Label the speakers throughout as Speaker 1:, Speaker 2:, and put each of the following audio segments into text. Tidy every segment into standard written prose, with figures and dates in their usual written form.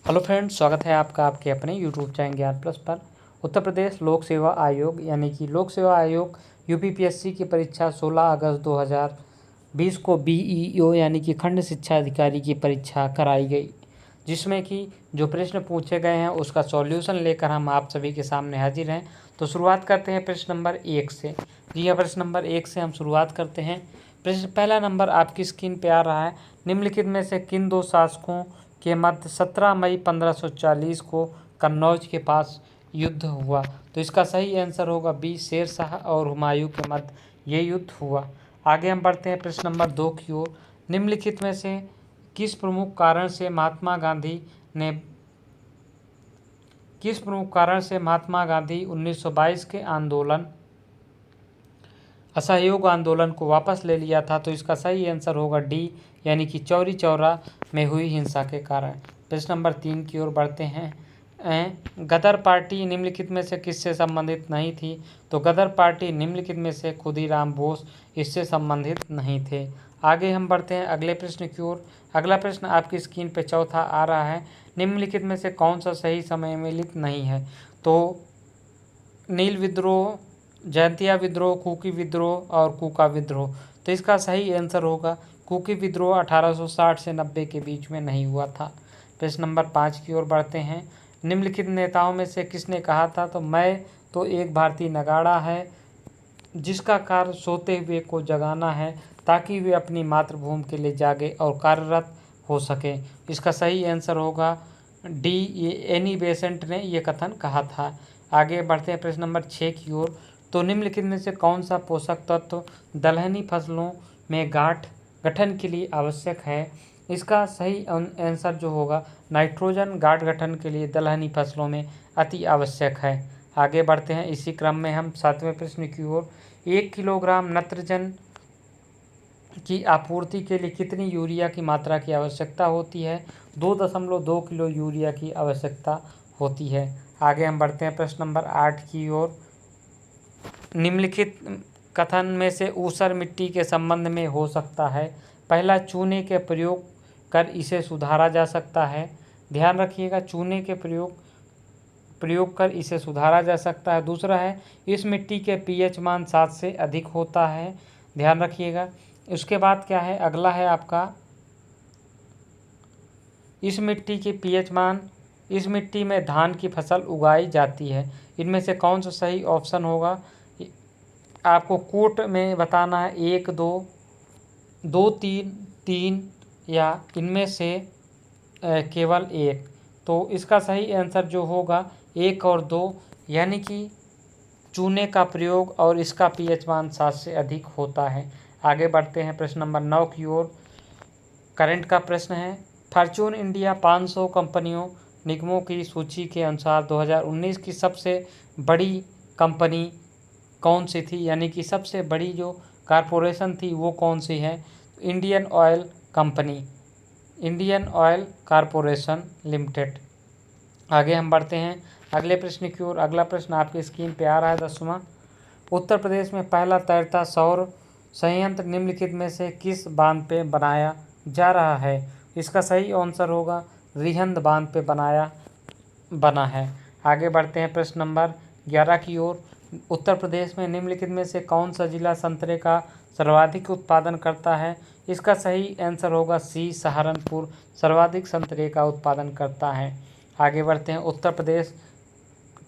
Speaker 1: Hello friends, स्वागत है आपका आपके अपने यूट्यूब चैनल ज्ञान प्लस पर। उत्तर प्रदेश लोक सेवा आयोग यानी कि लोक सेवा आयोग यूपीपीएससी की परीक्षा 16 अगस्त 2020 को बीईओ यानी कि खंड शिक्षा अधिकारी की परीक्षा कराई गई, जिसमें कि जो प्रश्न पूछे गए हैं उसका सॉल्यूशन लेकर हम आप सभी के सामने हाजिर हैं। तो शुरुआत करते हैं प्रश्न नंबर 1 से। जी हाँ, प्रश्न नंबर 1 से हम शुरुआत करते हैं। प्रश्न पहला नंबर आपकी स्क्रीन पे आ रहा है। निम्नलिखित में से किन दो शासकों के मध्य 17 मई 1540 को कन्नौज के पास युद्ध हुआ? तो इसका सही आंसर होगा बी, शेर शाह और हुमायूं के मध्य ये युद्ध हुआ। आगे हम बढ़ते हैं प्रश्न नंबर 2 की ओर। निम्नलिखित में से किस प्रमुख कारण से महात्मा गांधी 1922 के असहयोग आंदोलन को वापस ले लिया था? तो इसका सही आंसर होगा डी, यानी कि चौरी चौरा में हुई हिंसा के कारण। प्रश्न नंबर 3 की ओर बढ़ते हैं। गदर पार्टी निम्नलिखित में से किससे संबंधित नहीं थी? तो गदर पार्टी निम्नलिखित में से खुदीराम बोस इससे संबंधित नहीं थे। आगे हम बढ़ते हैं अगले प्रश्न की ओर। अगला प्रश्न आपकी स्क्रीन पर चौथा आ रहा है। निम्नलिखित में से कौन सा सही समय मिलित नहीं है? तो नील विद्रोह, जयंतिया विद्रोह, कुकी विद्रोह और कूका विद्रोह। तो इसका सही आंसर होगा कुकी विद्रोह 1860 से 90 के बीच में नहीं हुआ था। प्रश्न नंबर 5 की ओर बढ़ते हैं। निम्नलिखित नेताओं में से किसने कहा था? तो मैं तो एक भारतीय नगाड़ा है जिसका कार्य सोते हुए को जगाना है ताकि वे अपनी मातृभूमि के लिए जागे और कार्यरत हो सके। इसका सही आंसर होगा डी, ये एनी बेसेंट ने ये कथन कहा था। आगे बढ़ते हैं प्रश्न नंबर 6 की ओर। तो निम्नलिखित में से कौन सा पोषक तत्व दलहनी फसलों में गांठ गठन के लिए आवश्यक है? इसका सही आंसर जो होगा नाइट्रोजन गांठ गठन के लिए दलहनी फसलों में अति आवश्यक है। आगे बढ़ते हैं इसी क्रम में हम 7वें प्रश्न की ओर। 1 किलोग्राम नत्रजन की आपूर्ति के लिए कितनी यूरिया की मात्रा की आवश्यकता होती है? 2.2 किलो यूरिया की आवश्यकता होती है। आगे हम बढ़ते हैं प्रश्न नंबर 8 की ओर। निम्नलिखित कथन में से ऊसर मिट्टी के संबंध में हो सकता है? पहला, चूने के प्रयोग कर इसे सुधारा जा सकता है। ध्यान रखिएगा, चूने के प्रयोग कर इसे सुधारा जा सकता है। दूसरा है, इस मिट्टी के पीएच मान 7 से अधिक होता है। ध्यान रखिएगा। उसके बाद क्या है, अगला है आपका, इस मिट्टी की पीएच मान, इस मिट्टी में धान की फसल उगाई जाती है। इनमें से कौन सा सही ऑप्शन होगा? आपको कोट में बताना है 1, 2, 2, 3, 3 या इनमें से केवल 1। तो इसका सही आंसर जो होगा 1 और 2, यानी कि चूने का प्रयोग और इसका पीएच मान 7 से अधिक होता है। आगे बढ़ते हैं प्रश्न नंबर 9 की ओर। करंट का प्रश्न है। फॉर्च्यून इंडिया 500 कंपनियों निगमों की सूची के अनुसार 2019 की सबसे बड़ी कंपनी कौन सी थी? यानी कि सबसे बड़ी जो कारपोरेशन थी वो कौन सी है? Indian oil company, Indian oil corporation limited. आगे हम बढ़ते हैं अगले प्रश्न की ओर। अगला प्रश्न आपकी स्क्रीन पे आ रहा है 10वां। उत्तर प्रदेश में पहला तैरता सौर संयंत्र निम्नलिखित में से किस बांध पे बनाया जा रहा है? इसका सही आंसर होगा रिहंद बांध पे बना है। आगे बढ़ते हैं प्रश्न नंबर 11 की ओर। उत्तर प्रदेश में निम्नलिखित में से कौन सा जिला संतरे का सर्वाधिक उत्पादन करता है? इसका सही आंसर होगा सी, सहारनपुर सर्वाधिक संतरे का उत्पादन करता है। आगे बढ़ते हैं, उत्तर प्रदेश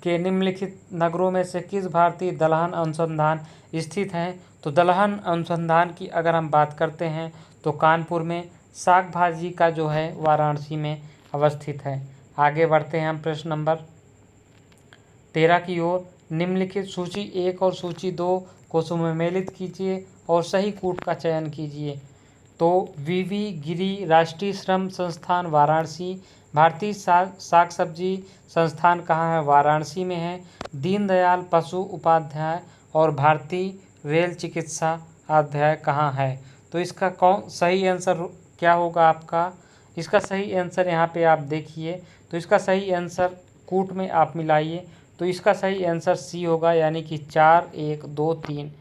Speaker 1: के निम्नलिखित नगरों में से किस भारतीय दलहन अनुसंधान स्थित है? तो दलहन अनुसंधान की अगर हम बात करते हैं तो कानपुर में, साग भाजी का जो है वाराणसी में अवस्थित है। आगे बढ़ते हैं हम प्रश्न नंबर 13 की ओर। निम्नलिखित सूची 1 और सूची 2 को सुमेलित कीजिए और सही कूट का चयन कीजिए। तो वीवी गिरी राष्ट्रीय श्रम संस्थान वाराणसी, भारतीय साग सब्जी संस्थान कहाँ है? वाराणसी में है। दीनदयाल पशु उपाध्याय और भारतीय रेल चिकित्सा अध्याय कहाँ है? तो इसका कौन सही आंसर क्या होगा आपका? इसका सही आंसर यहाँ पे आप देखिए, तो इसका सही आंसर कूट में आप मिलाइए, तो इसका सही आंसर सी होगा, यानी कि 4, 1, 2, 3।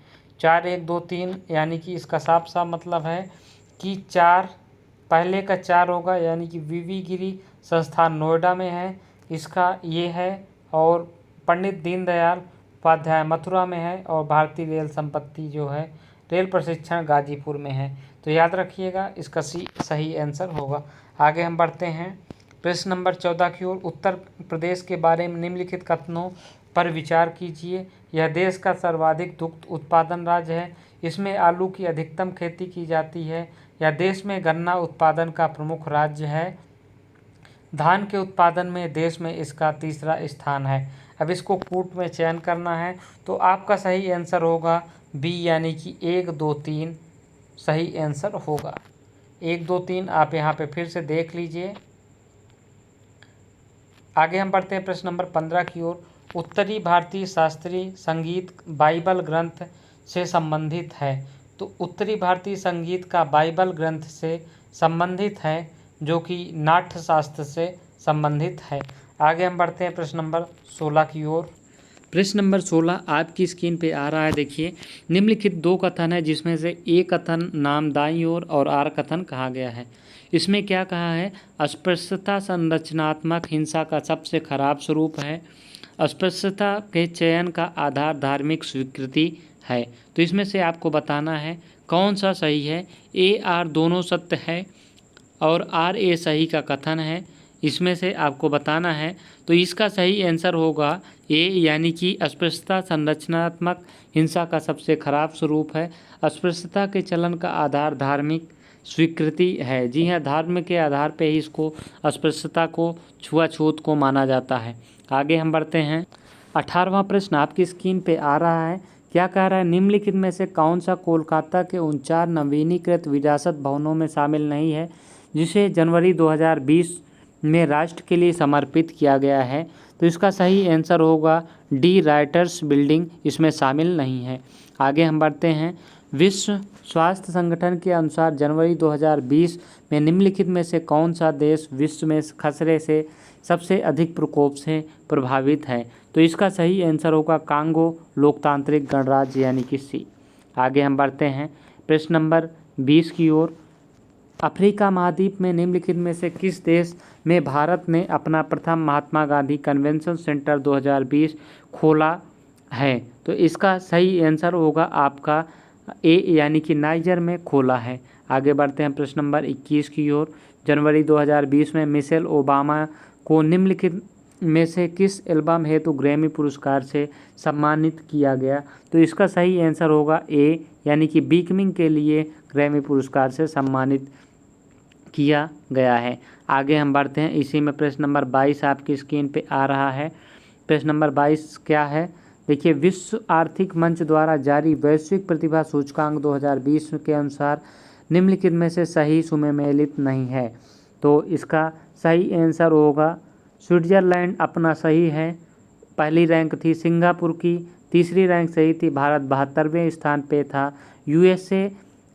Speaker 1: 4, 1, 2, 3, यानी कि इसका साफ साफ मतलब है कि 4 पहले का 4 होगा, यानी कि वीवी गिरी संस्थान नोएडा में है, इसका ये है। और पंडित दीनदयाल उपाध्याय मथुरा में है, और भारतीय रेल संपत्ति जो है रेल प्रशिक्षण गाजीपुर में है। तो याद रखिएगा, इसका सही आंसर होगा। आगे हम बढ़ते हैं प्रश्न नंबर 14 की ओर। उत्तर प्रदेश के बारे में निम्नलिखित कथनों पर विचार कीजिए। यह देश का सर्वाधिक दुग्ध उत्पादन राज्य है। इसमें आलू की अधिकतम खेती की जाती है। यह देश में गन्ना उत्पादन का प्रमुख राज्य है। धान के उत्पादन में देश में इसका तीसरा स्थान है। अब इसको कूट में चयन करना है, तो आपका सही आंसर होगा बी, यानी कि 1 2 3 सही आंसर होगा। 1 2 3 आप यहाँ पे फिर से देख लीजिए। आगे हम बढ़ते हैं प्रश्न नंबर 15 की ओर। उत्तरी भारतीय शास्त्रीय संगीत बाइबल ग्रंथ से संबंधित है। तो उत्तरी भारतीय संगीत का बाइबल ग्रंथ से संबंधित है, जो कि नाट्य शास्त्र से संबंधित है। आगे हम बढ़ते हैं प्रश्न नंबर 16 की ओर। प्रश्न नंबर 16 आपकी स्क्रीन पे आ रहा है। देखिए, निम्नलिखित 2 कथन है, जिसमें से ए कथन नाम दाईं ओर और आर कथन कहा गया है। इसमें क्या कहा है? अस्पृश्यता संरचनात्मक हिंसा का सबसे खराब स्वरूप है। अस्पृश्यता के चयन का आधार धार्मिक स्वीकृति है। तो इसमें से आपको बताना है कौन सा सही है। ए आर दोनों सत्य है और आर ए सही का कथन है। इसमें से आपको बताना है। तो इसका सही आंसर होगा ए, यानी कि अस्पृश्यता संरचनात्मक हिंसा का सबसे खराब स्वरूप है। अस्पृश्यता के चलन का आधार धार्मिक स्वीकृति है। जी हाँ, धर्म के आधार पे ही इसको अस्पृश्यता को, छुआछूत को माना जाता है। आगे हम बढ़ते हैं। 18वां प्रश्न आपकी स्क्रीन पे आ रहा है। क्या कह रहा है? निम्नलिखित में से कौन सा कोलकाता के 49 नवीनीकृत विरासत भवनों में शामिल नहीं है, जिसे जनवरी 2020 में राष्ट्र के लिए समर्पित किया गया है? तो इसका सही आंसर होगा डी, राइटर्स बिल्डिंग इसमें शामिल नहीं है। आगे हम बढ़ते हैं। विश्व स्वास्थ्य संगठन के अनुसार जनवरी 2020 में निम्नलिखित में से कौन सा देश विश्व में खसरे से सबसे अधिक प्रकोप से प्रभावित है? तो इसका सही आंसर होगा कांगो लोकतांत्रिक गणराज्य, यानी कि सी। आगे हम बढ़ते हैं प्रश्न नंबर 20 की ओर। अफ्रीका महाद्वीप में निम्नलिखित में से किस देश में भारत ने अपना प्रथम महात्मा गांधी कन्वेंशन सेंटर 2020 खोला है? तो इसका सही आंसर होगा आपका ए, यानी कि नाइजर में खोला है। आगे बढ़ते हैं प्रश्न नंबर 21 की ओर। जनवरी 2020 में मिशेल ओबामा को निम्नलिखित में से किस एल्बम हेतु ग्रैमी पुरस्कार से सम्मानित किया गया? तो इसका सही आंसर होगा ए, यानी कि बिकमिंग के लिए ग्रैमी पुरस्कार से सम्मानित किया गया है। आगे हम बढ़ते हैं। इसी में प्रश्न नंबर 22 आपकी स्क्रीन पे आ रहा है। प्रश्न नंबर 22 क्या है? देखिए, विश्व आर्थिक मंच द्वारा जारी वैश्विक प्रतिभा सूचकांक 2020 के अनुसार निम्नलिखित में से सही सुमेलित नहीं है। तो इसका सही आंसर होगा स्विट्जरलैंड अपना सही है, पहली रैंक थी सिंगापुर की, तीसरी रैंक सही थी, भारत 72वें स्थान पे था, यूएसए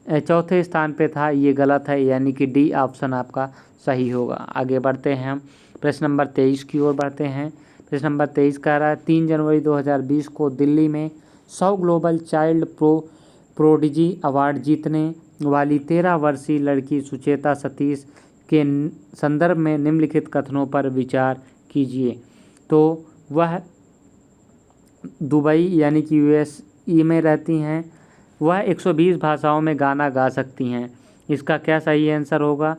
Speaker 1: चौथे स्थान पे था। ये गलत है, यानी कि डी ऑप्शन आपका सही होगा। आगे बढ़ते हैं हम प्रश्न नंबर 23 की ओर बढ़ते हैं। प्रश्न नंबर 23 कह रहा है 3 जनवरी 2020 को दिल्ली में 100 ग्लोबल चाइल्ड प्रोडिजी अवार्ड जीतने वाली 13 वर्षीय लड़की सुचेता सतीश के संदर्भ में निम्नलिखित कथनों पर विचार कीजिए। तो वह दुबई, यानी कि यूएसई में रहती हैं। वह 120 भाषाओं में गाना गा सकती हैं। इसका क्या सही आंसर होगा?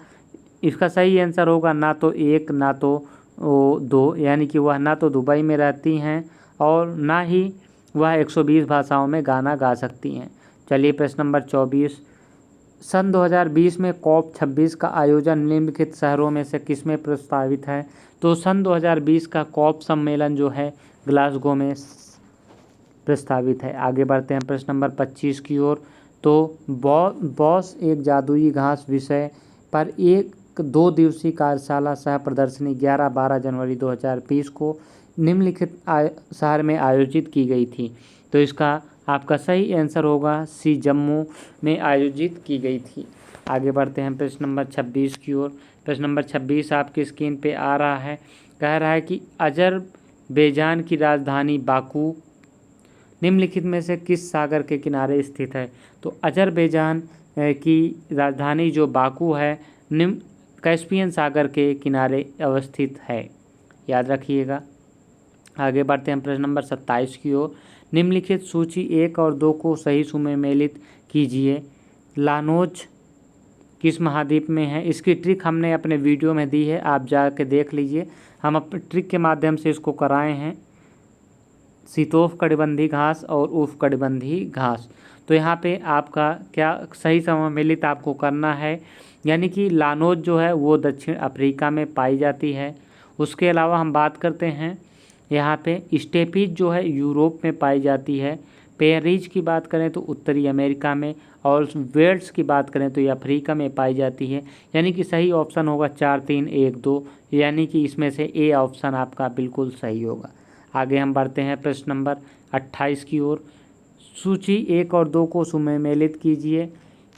Speaker 1: इसका सही आंसर होगा ना तो 1 ना तो 2, यानी कि वह ना तो दुबई में रहती हैं और ना ही वह 120 भाषाओं में गाना गा सकती हैं। चलिए प्रश्न नंबर 24। सन 2020 में COP 26 का आयोजन निम्नलिखित शहरों में से किसमें प्रस्तावित है? तो सन 2020 का COP सम्मेलन जो है ग्लासगो में प्रस्तावित है। आगे बढ़ते हैं प्रश्न नंबर 25 की ओर। तो बॉस एक जादुई घास विषय पर एक 2 दिवसीय कार्यशाला सह प्रदर्शनी 11-12 जनवरी 2020 को निम्नलिखित शहर में आयोजित की गई थी। तो इसका आपका सही आंसर होगा सी, जम्मू में आयोजित की गई थी। आगे बढ़ते हैं प्रश्न नंबर 26 की ओर। प्रश्न नंबर 26 आपकी स्क्रीन पे आ रहा है। कह रहा है कि अजरबैजान की राजधानी बाकू निम्नलिखित में से किस सागर के किनारे स्थित है? तो अजरबैजान की राजधानी जो बाकू है कैस्पियन सागर के किनारे अवस्थित है, याद रखिएगा। आगे बढ़ते हैं प्रश्न नंबर 27 की ओर। निम्नलिखित सूची 1 और 2 को सही सुमेलित कीजिए। लानोज किस महाद्वीप में है? इसकी ट्रिक हमने अपने वीडियो में दी है, आप जाके देख लीजिए। हम अपने ट्रिक के माध्यम से इसको कराए हैं, शीतोष्णकटिबंधीय घास और उष्णकटिबंधीय घास। तो यहाँ पे आपका क्या सही सम्मिलित आपको करना है, यानी कि लानोज जो है वो दक्षिण अफ्रीका में पाई जाती है। उसके अलावा हम बात करते हैं यहाँ पे स्टेपीज जो है यूरोप में पाई जाती है। पेरीज की बात करें तो उत्तरी अमेरिका में, और वेल्स की बात करें तो ये अफ्रीका में पाई जाती है। यानी कि सही ऑप्शन होगा 4 3 1 2, यानी कि इसमें से ए ऑप्शन आपका बिल्कुल सही होगा। आगे हम बढ़ते हैं प्रश्न नंबर 28 की ओर। सूची 1 और 2 को सुमेलित कीजिए।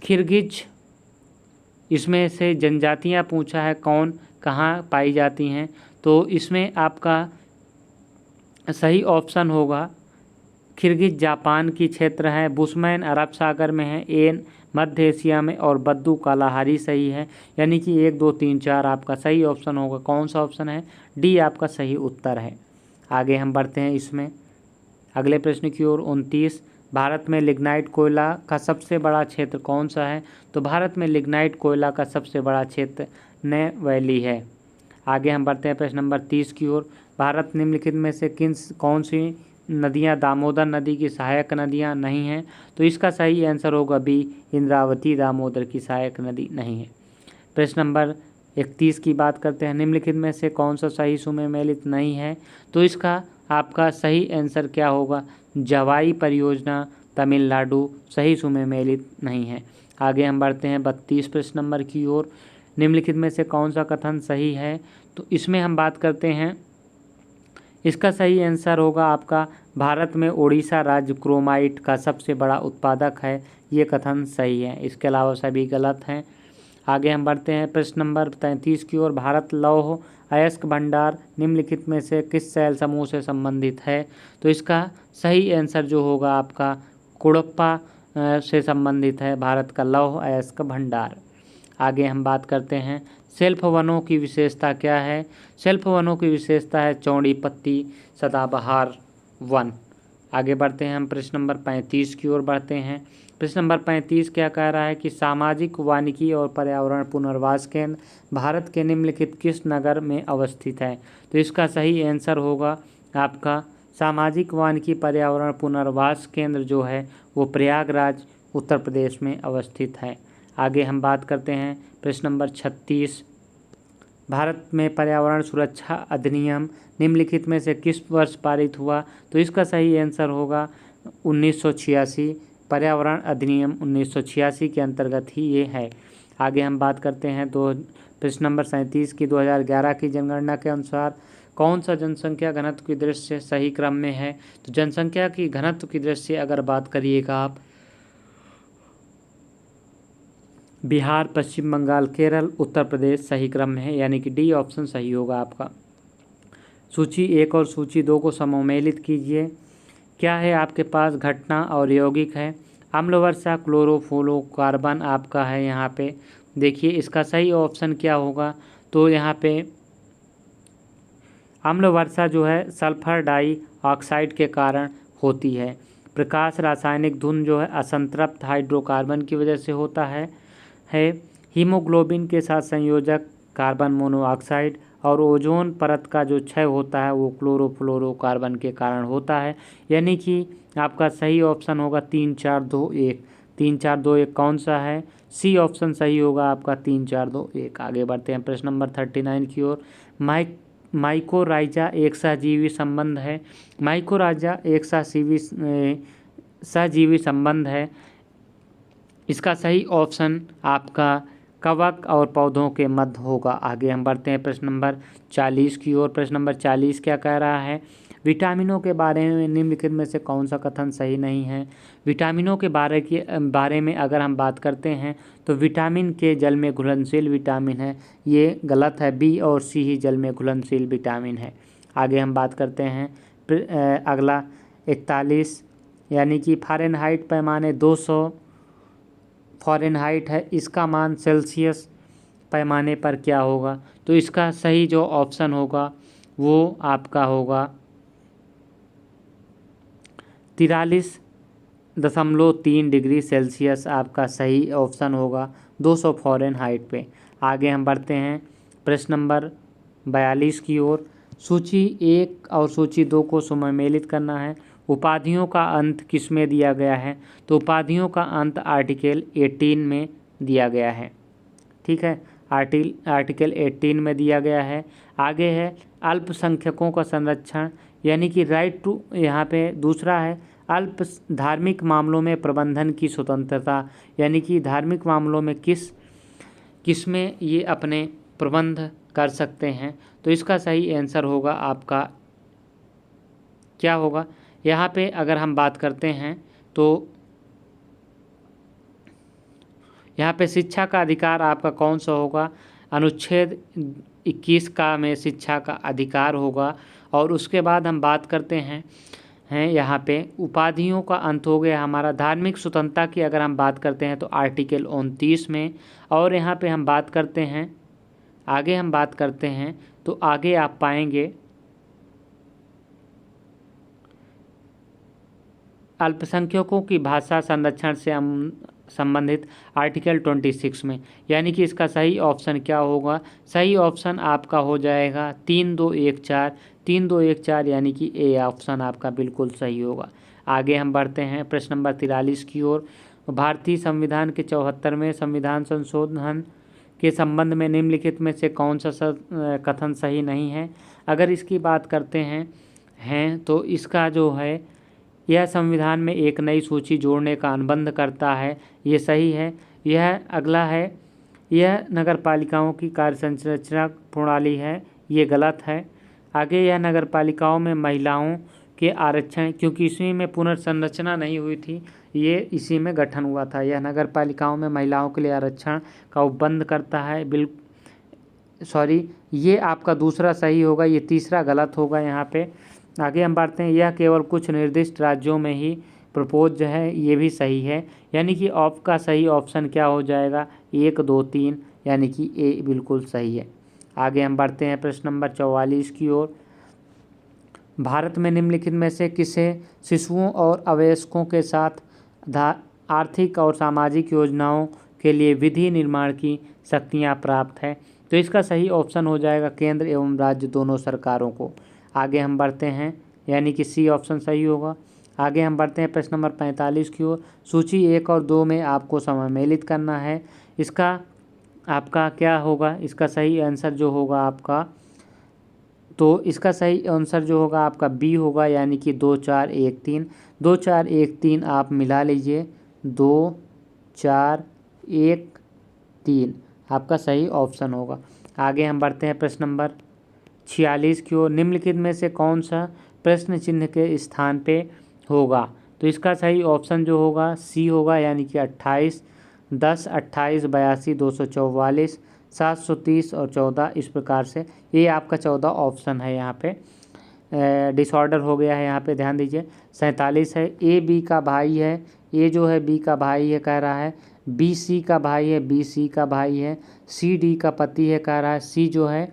Speaker 1: किर्गिज, इसमें से जनजातियां पूछा है कौन कहाँ पाई जाती हैं, तो इसमें आपका सही ऑप्शन होगा किर्गिज जापान की क्षेत्र है, बुशमैन अरब सागर में है, एन मध्य एशिया में, और बद्दू कालाहारी सही है। यानी कि 1 2 3 4 आपका सही ऑप्शन होगा। कौन सा ऑप्शन है? डी आपका सही उत्तर है। आगे हम बढ़ते हैं इसमें अगले प्रश्न की ओर। 29, भारत में लिग्नाइट कोयला का सबसे बड़ा क्षेत्र कौन सा है? तो भारत में लिग्नाइट कोयला का सबसे बड़ा क्षेत्र ने वैली है। आगे हम बढ़ते हैं प्रश्न नंबर 30 की ओर। भारत निम्नलिखित में से कौन सी नदियां दामोदर नदी की सहायक नदियां नहीं हैं? तो इसका सही आंसर होगा बी, इंद्रावती दामोदर की सहायक नदी नहीं है। प्रश्न नंबर 31 की बात करते हैं। निम्नलिखित में से कौन सा सही सुमेलित नहीं है? तो इसका आपका सही आंसर क्या होगा? जवाई परियोजना तमिलनाडु सही सुमेलित नहीं है। आगे हम बढ़ते हैं 32 प्रश्न नंबर की ओर। निम्नलिखित में से कौन सा कथन सही है? तो इसमें हम बात करते हैं, इसका सही आंसर होगा आपका भारत में उड़ीसा राज्य क्रोमाइट का सबसे बड़ा उत्पादक है। ये कथन सही है, इसके अलावा सभी गलत हैं। आगे हम बढ़ते हैं प्रश्न नंबर 33 की ओर। भारत लौह अयस्क भंडार निम्नलिखित में से किस शैल समूह से संबंधित है? तो इसका सही आंसर जो होगा आपका कुड़प्पा से संबंधित है, भारत का लौह अयस्क भंडार। आगे हम बात करते हैं सेल्फ वनों की विशेषता क्या है? सेल्फ वनों की विशेषता है चौड़ी पत्ती सदाबहार वन। आगे बढ़ते हैं हम प्रश्न नंबर 35 की ओर बढ़ते हैं। प्रश्न नंबर 35 क्या कह रहा है कि सामाजिक वानिकी और पर्यावरण पुनर्वास केंद्र भारत के निम्नलिखित किस नगर में अवस्थित है? तो इसका सही आंसर होगा आपका सामाजिक वानिकी पर्यावरण पुनर्वास केंद्र जो है वो प्रयागराज उत्तर प्रदेश में अवस्थित है। आगे हम बात करते हैं प्रश्न नंबर 36। भारत में पर्यावरण सुरक्षा अधिनियम निम्नलिखित में से किस वर्ष पारित हुआ? तो इसका सही आंसर होगा 1986। पर्यावरण अधिनियम 1986 के अंतर्गत ही ये है। आगे हम बात करते हैं प्रश्न नंबर 37 की 2011 की जनगणना के अनुसार कौन सा जनसंख्या घनत्व की दृष्टि से सही क्रम में है? तो जनसंख्या की घनत्व की दृष्टि से अगर बात करिएगा आप, बिहार, पश्चिम बंगाल, केरल, उत्तर प्रदेश सही क्रम में है, यानी कि डी ऑप्शन सही होगा आपका। सूची 1 और सूची 2 को सममेलित कीजिए। क्या है आपके पास? घटना और यौगिक है। अम्ल वर्षा क्लोरोफ्लोरोकार्बन आपका है यहाँ पे। देखिए इसका सही ऑप्शन क्या होगा? तो यहाँ पे अम्ल वर्षा जो है सल्फर डाइऑक्साइड के कारण होती है। प्रकाश रासायनिक धुंध जो है असंतृप्त हाइड्रोकार्बन की वजह से होता है। हीमोग्लोबिन के साथ संयोजक कार्बन मोनोऑक्साइड, और ओजोन परत का जो क्षय होता है वो क्लोरोफ्लोरोकार्बन के कारण होता है। यानी कि आपका सही ऑप्शन होगा 3 4 2 1। 3 4 2 1 कौन सा है? सी ऑप्शन सही होगा आपका 3 4 2 1। आगे बढ़ते हैं प्रश्न नंबर 39 की ओर। माइकोराइजा एक सहजीवी संबंध है। माइकोराइजा एक सहजीवी संबंध है। इसका सही ऑप्शन आपका कवक और पौधों के मध्य होगा। आगे हम बढ़ते हैं प्रश्न नंबर 40 की ओर। प्रश्न नंबर 40 क्या कह रहा है? विटामिनों के बारे में निम्नलिखित में से कौन सा कथन सही नहीं है? विटामिनों के बारे में अगर हम बात करते हैं तो विटामिन के जल में घुलनशील विटामिन है, ये गलत है। बी और सी ही जल में घुलनशील विटामिन है। आगे हम बात करते हैं अगला 41, यानी कि फ़ारेनहाइट पैमाने 200 फ़ारेनहाइट है, इसका मान सेल्सियस पैमाने पर क्या होगा? तो इसका सही जो ऑप्शन होगा वो आपका होगा 43.3 डिग्री सेल्सियस आपका सही ऑप्शन होगा 200 फ़ारेनहाइट पे। आगे हम बढ़ते हैं प्रश्न नंबर 42 की ओर। सूची 1 और सूची 2 को सम्मिलित करना है। उपाधियों का अंत किसमें दिया गया है? तो उपाधियों का अंत आर्टिकल 18 में दिया गया है। ठीक है, आर्टिकल 18 में दिया गया है। आगे है अल्पसंख्यकों का संरक्षण, यानी कि राइट टू, यहाँ पे दूसरा है अल्प धार्मिक मामलों में प्रबंधन की स्वतंत्रता, यानी कि धार्मिक मामलों में किस में ये अपने प्रबंध कर सकते हैं। तो इसका सही आंसर होगा आपका क्या होगा? यहाँ पे अगर हम बात करते हैं तो यहाँ पे शिक्षा का अधिकार आपका कौन सा होगा? अनुच्छेद 21 का में शिक्षा का अधिकार होगा। और उसके बाद हम बात करते हैं यहाँ पे उपाधियों का अंत हो गया हमारा। धार्मिक स्वतंत्रता की अगर हम बात करते हैं तो आर्टिकल 29 में। और यहाँ पे हम बात करते हैं, आगे हम बात करते हैं तो आगे आप पाएंगे अल्पसंख्यकों की भाषा संरक्षण से संबंधित आर्टिकल 26 में। यानी कि इसका सही ऑप्शन क्या होगा? सही ऑप्शन आपका हो जाएगा 3214 यानी कि ए ऑप्शन आपका बिल्कुल सही होगा। आगे हम बढ़ते हैं प्रश्न नंबर 43 की ओर। भारतीय संविधान के 74वें संविधान संशोधन के संबंध में निम्नलिखित में से कौन सा कथन सही नहीं है? अगर इसकी बात करते हैं तो इसका जो है, यह संविधान में एक नई सूची जोड़ने का अनुबंध करता है, ये सही है। यह अगला है, यह नगरपालिकाओं की कार्य संरचना प्रणाली है, ये गलत है। आगे यह नगरपालिकाओं में महिलाओं के आरक्षण, क्योंकि इसी में पुनर्संरचना नहीं हुई थी, ये इसी में गठन हुआ था। यह नगरपालिकाओं में महिलाओं के लिए आरक्षण का उपबंध करता है। ये आपका दूसरा सही होगा, ये तीसरा गलत होगा यहाँ पे। आगे हम बढ़ते हैं, यह केवल कुछ निर्दिष्ट राज्यों में ही प्रपोज है, ये भी सही है। यानी कि का सही ऑप्शन क्या हो जाएगा? 1 2 3, यानी कि ए बिल्कुल सही है। आगे हम बढ़ते हैं प्रश्न नंबर 44 की ओर। भारत में निम्नलिखित में से किसे शिशुओं और अवयस्कों के साथ आर्थिक और सामाजिक योजनाओं के लिए विधि निर्माण की शक्तियाँ प्राप्त है? तो इसका सही ऑप्शन हो जाएगा केंद्र एवं राज्य दोनों सरकारों को। आगे हम बढ़ते हैं, यानी कि सी ऑप्शन सही होगा। आगे हम बढ़ते हैं प्रश्न नंबर 45 की ओर। सूची 1 और 2 में आपको सम्मिलित करना है। इसका आपका क्या होगा? इसका सही आंसर जो होगा आपका, तो इसका सही आंसर जो होगा आपका बी होगा, यानी कि 2 4 1 3। 2 4 1 3 आप मिला लीजिए, 2 4 1 3 आपका सही ऑप्शन होगा। आगे हम बढ़ते हैं प्रश्न नंबर 46 की ओर। निम्नलिखित में से कौन सा प्रश्न चिन्ह के स्थान पे होगा? तो इसका सही ऑप्शन जो होगा सी होगा, यानी कि 28, 10, 28, 82, 244, 730 और 14, इस प्रकार से ये आपका 14 ऑप्शन है। यहाँ पे डिसऑर्डर हो गया है, यहाँ पे ध्यान दीजिए। 47 है, ए बी का भाई है, ए जो है बी का भाई है कह रहा है, बी सी का भाई है, बी सी का भाई है, सी डी का पति है कह रहा है, सी जो है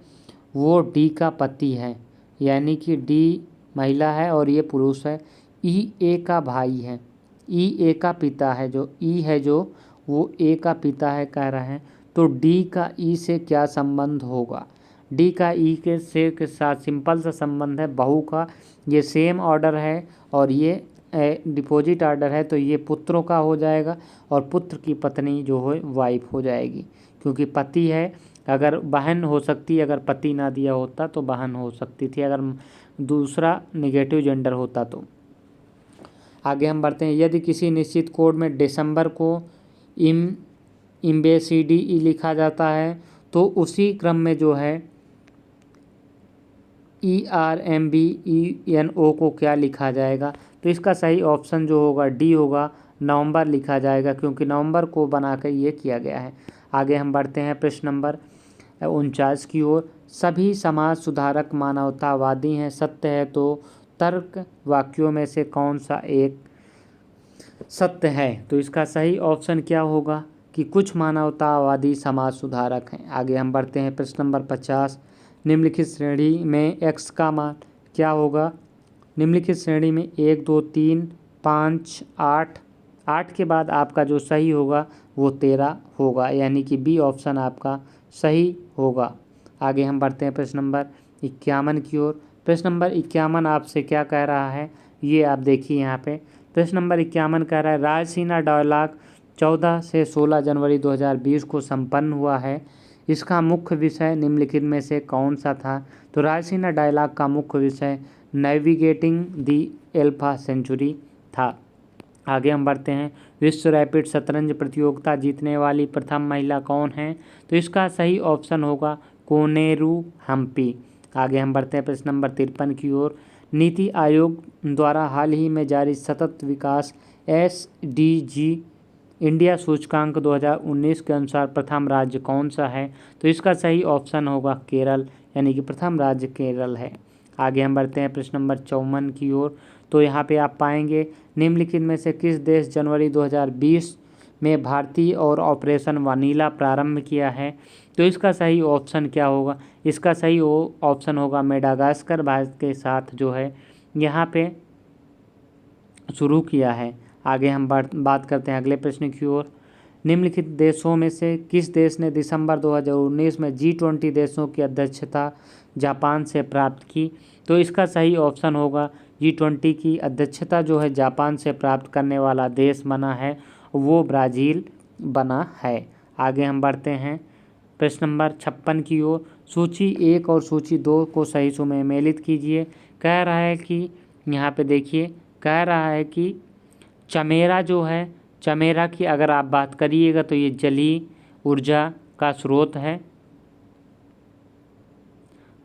Speaker 1: वो डी का पति है, यानी कि डी महिला है और ये पुरुष है। ई ए का भाई है, ई ए का पिता है, जो ई है जो वो ए का पिता है कह रहे हैं। तो डी का ई से क्या संबंध होगा? डी का ई के साथ सिंपल सा संबंध है, बहू का। ये सेम ऑर्डर है और ये डिपॉजिट ऑर्डर है, तो ये पुत्रों का हो जाएगा और पुत्र की पत्नी जो है वाइफ हो जाएगी, क्योंकि पति है। अगर बहन हो सकती है, अगर पति ना दिया होता तो बहन हो सकती थी, अगर दूसरा निगेटिव जेंडर होता तो। आगे हम बढ़ते हैं, यदि किसी निश्चित कोड में दिसंबर को इम्बेसिडी लिखा जाता है तो उसी क्रम में जो है ERMBENO को क्या लिखा जाएगा? तो इसका सही ऑप्शन जो होगा डी होगा, नवंबर लिखा जाएगा, क्योंकि नवंबर को बनाकर ये किया गया है। आगे हम बढ़ते हैं प्रश्न नंबर 49 की ओर। सभी समाज सुधारक मानवतावादी हैं, सत्य है तो तर्क वाक्यों में से कौन सा एक सत्य है? तो इसका सही ऑप्शन क्या होगा? कि कुछ मानवतावादी समाज सुधारक हैं। आगे हम बढ़ते हैं प्रश्न नंबर 50। निम्नलिखित श्रेणी में x का मान क्या होगा? निम्नलिखित श्रेणी में 1 2 3 5 8 8 के बाद आपका जो सही होगा वो 13 होगा, यानी कि बी ऑप्शन आपका सही होगा। आगे हम बढ़ते हैं प्रश्न नंबर 51 की ओर। प्रश्न नंबर 51 आपसे क्या कह रहा है, ये आप देखिए यहाँ पे। प्रश्न नंबर 51 कह रहा है रायसीना डायलॉग 14 से 16 जनवरी 2020 को संपन्न हुआ है। इसका मुख्य विषय निम्नलिखित में से कौन सा था? तो रायसीना डायलॉग का मुख्य विषय नेविगेटिंग दी एल्फा सेंचुरी था। आगे हम बढ़ते हैं। विश्व रैपिड शतरंज प्रतियोगिता जीतने वाली प्रथम महिला कौन है? तो इसका सही ऑप्शन होगा कोनेरू हम्पी। आगे हम बढ़ते हैं प्रश्न नंबर 53 की ओर। नीति आयोग द्वारा हाल ही में जारी सतत विकास SDG इंडिया सूचकांक 2019 के अनुसार प्रथम राज्य कौन सा है? तो इसका सही ऑप्शन होगा केरल, यानी कि प्रथम राज्य केरल है। आगे हम बढ़ते हैं प्रश्न नंबर 54 की ओर। तो यहाँ पे आप पाएंगे निम्नलिखित में से किस देश जनवरी 2020 में भारतीय और ऑपरेशन वानीला प्रारंभ किया है? तो इसका सही ऑप्शन क्या होगा? इसका सही ऑप्शन होगा मेडागास्कर भारत के साथ जो है यहाँ पे शुरू किया है। आगे हम बात करते हैं अगले प्रश्न की ओर। निम्नलिखित देशों में से किस देश ने दिसंबर 2019 में G20 देशों की अध्यक्षता जापान से प्राप्त की? तो इसका सही ऑप्शन होगा G20 की अध्यक्षता जो है जापान से प्राप्त करने वाला देश बना है वो ब्राज़ील बना है। आगे हम बढ़ते हैं प्रश्न नंबर 56 की ओर। सूची 1 और सूची 2 को सही सुमेलित कीजिए। कह रहा है कि यहाँ पे देखिए, कह रहा है कि चमेरा जो है, चमेरा की अगर आप बात करिएगा तो ये जलीय ऊर्जा का स्रोत है,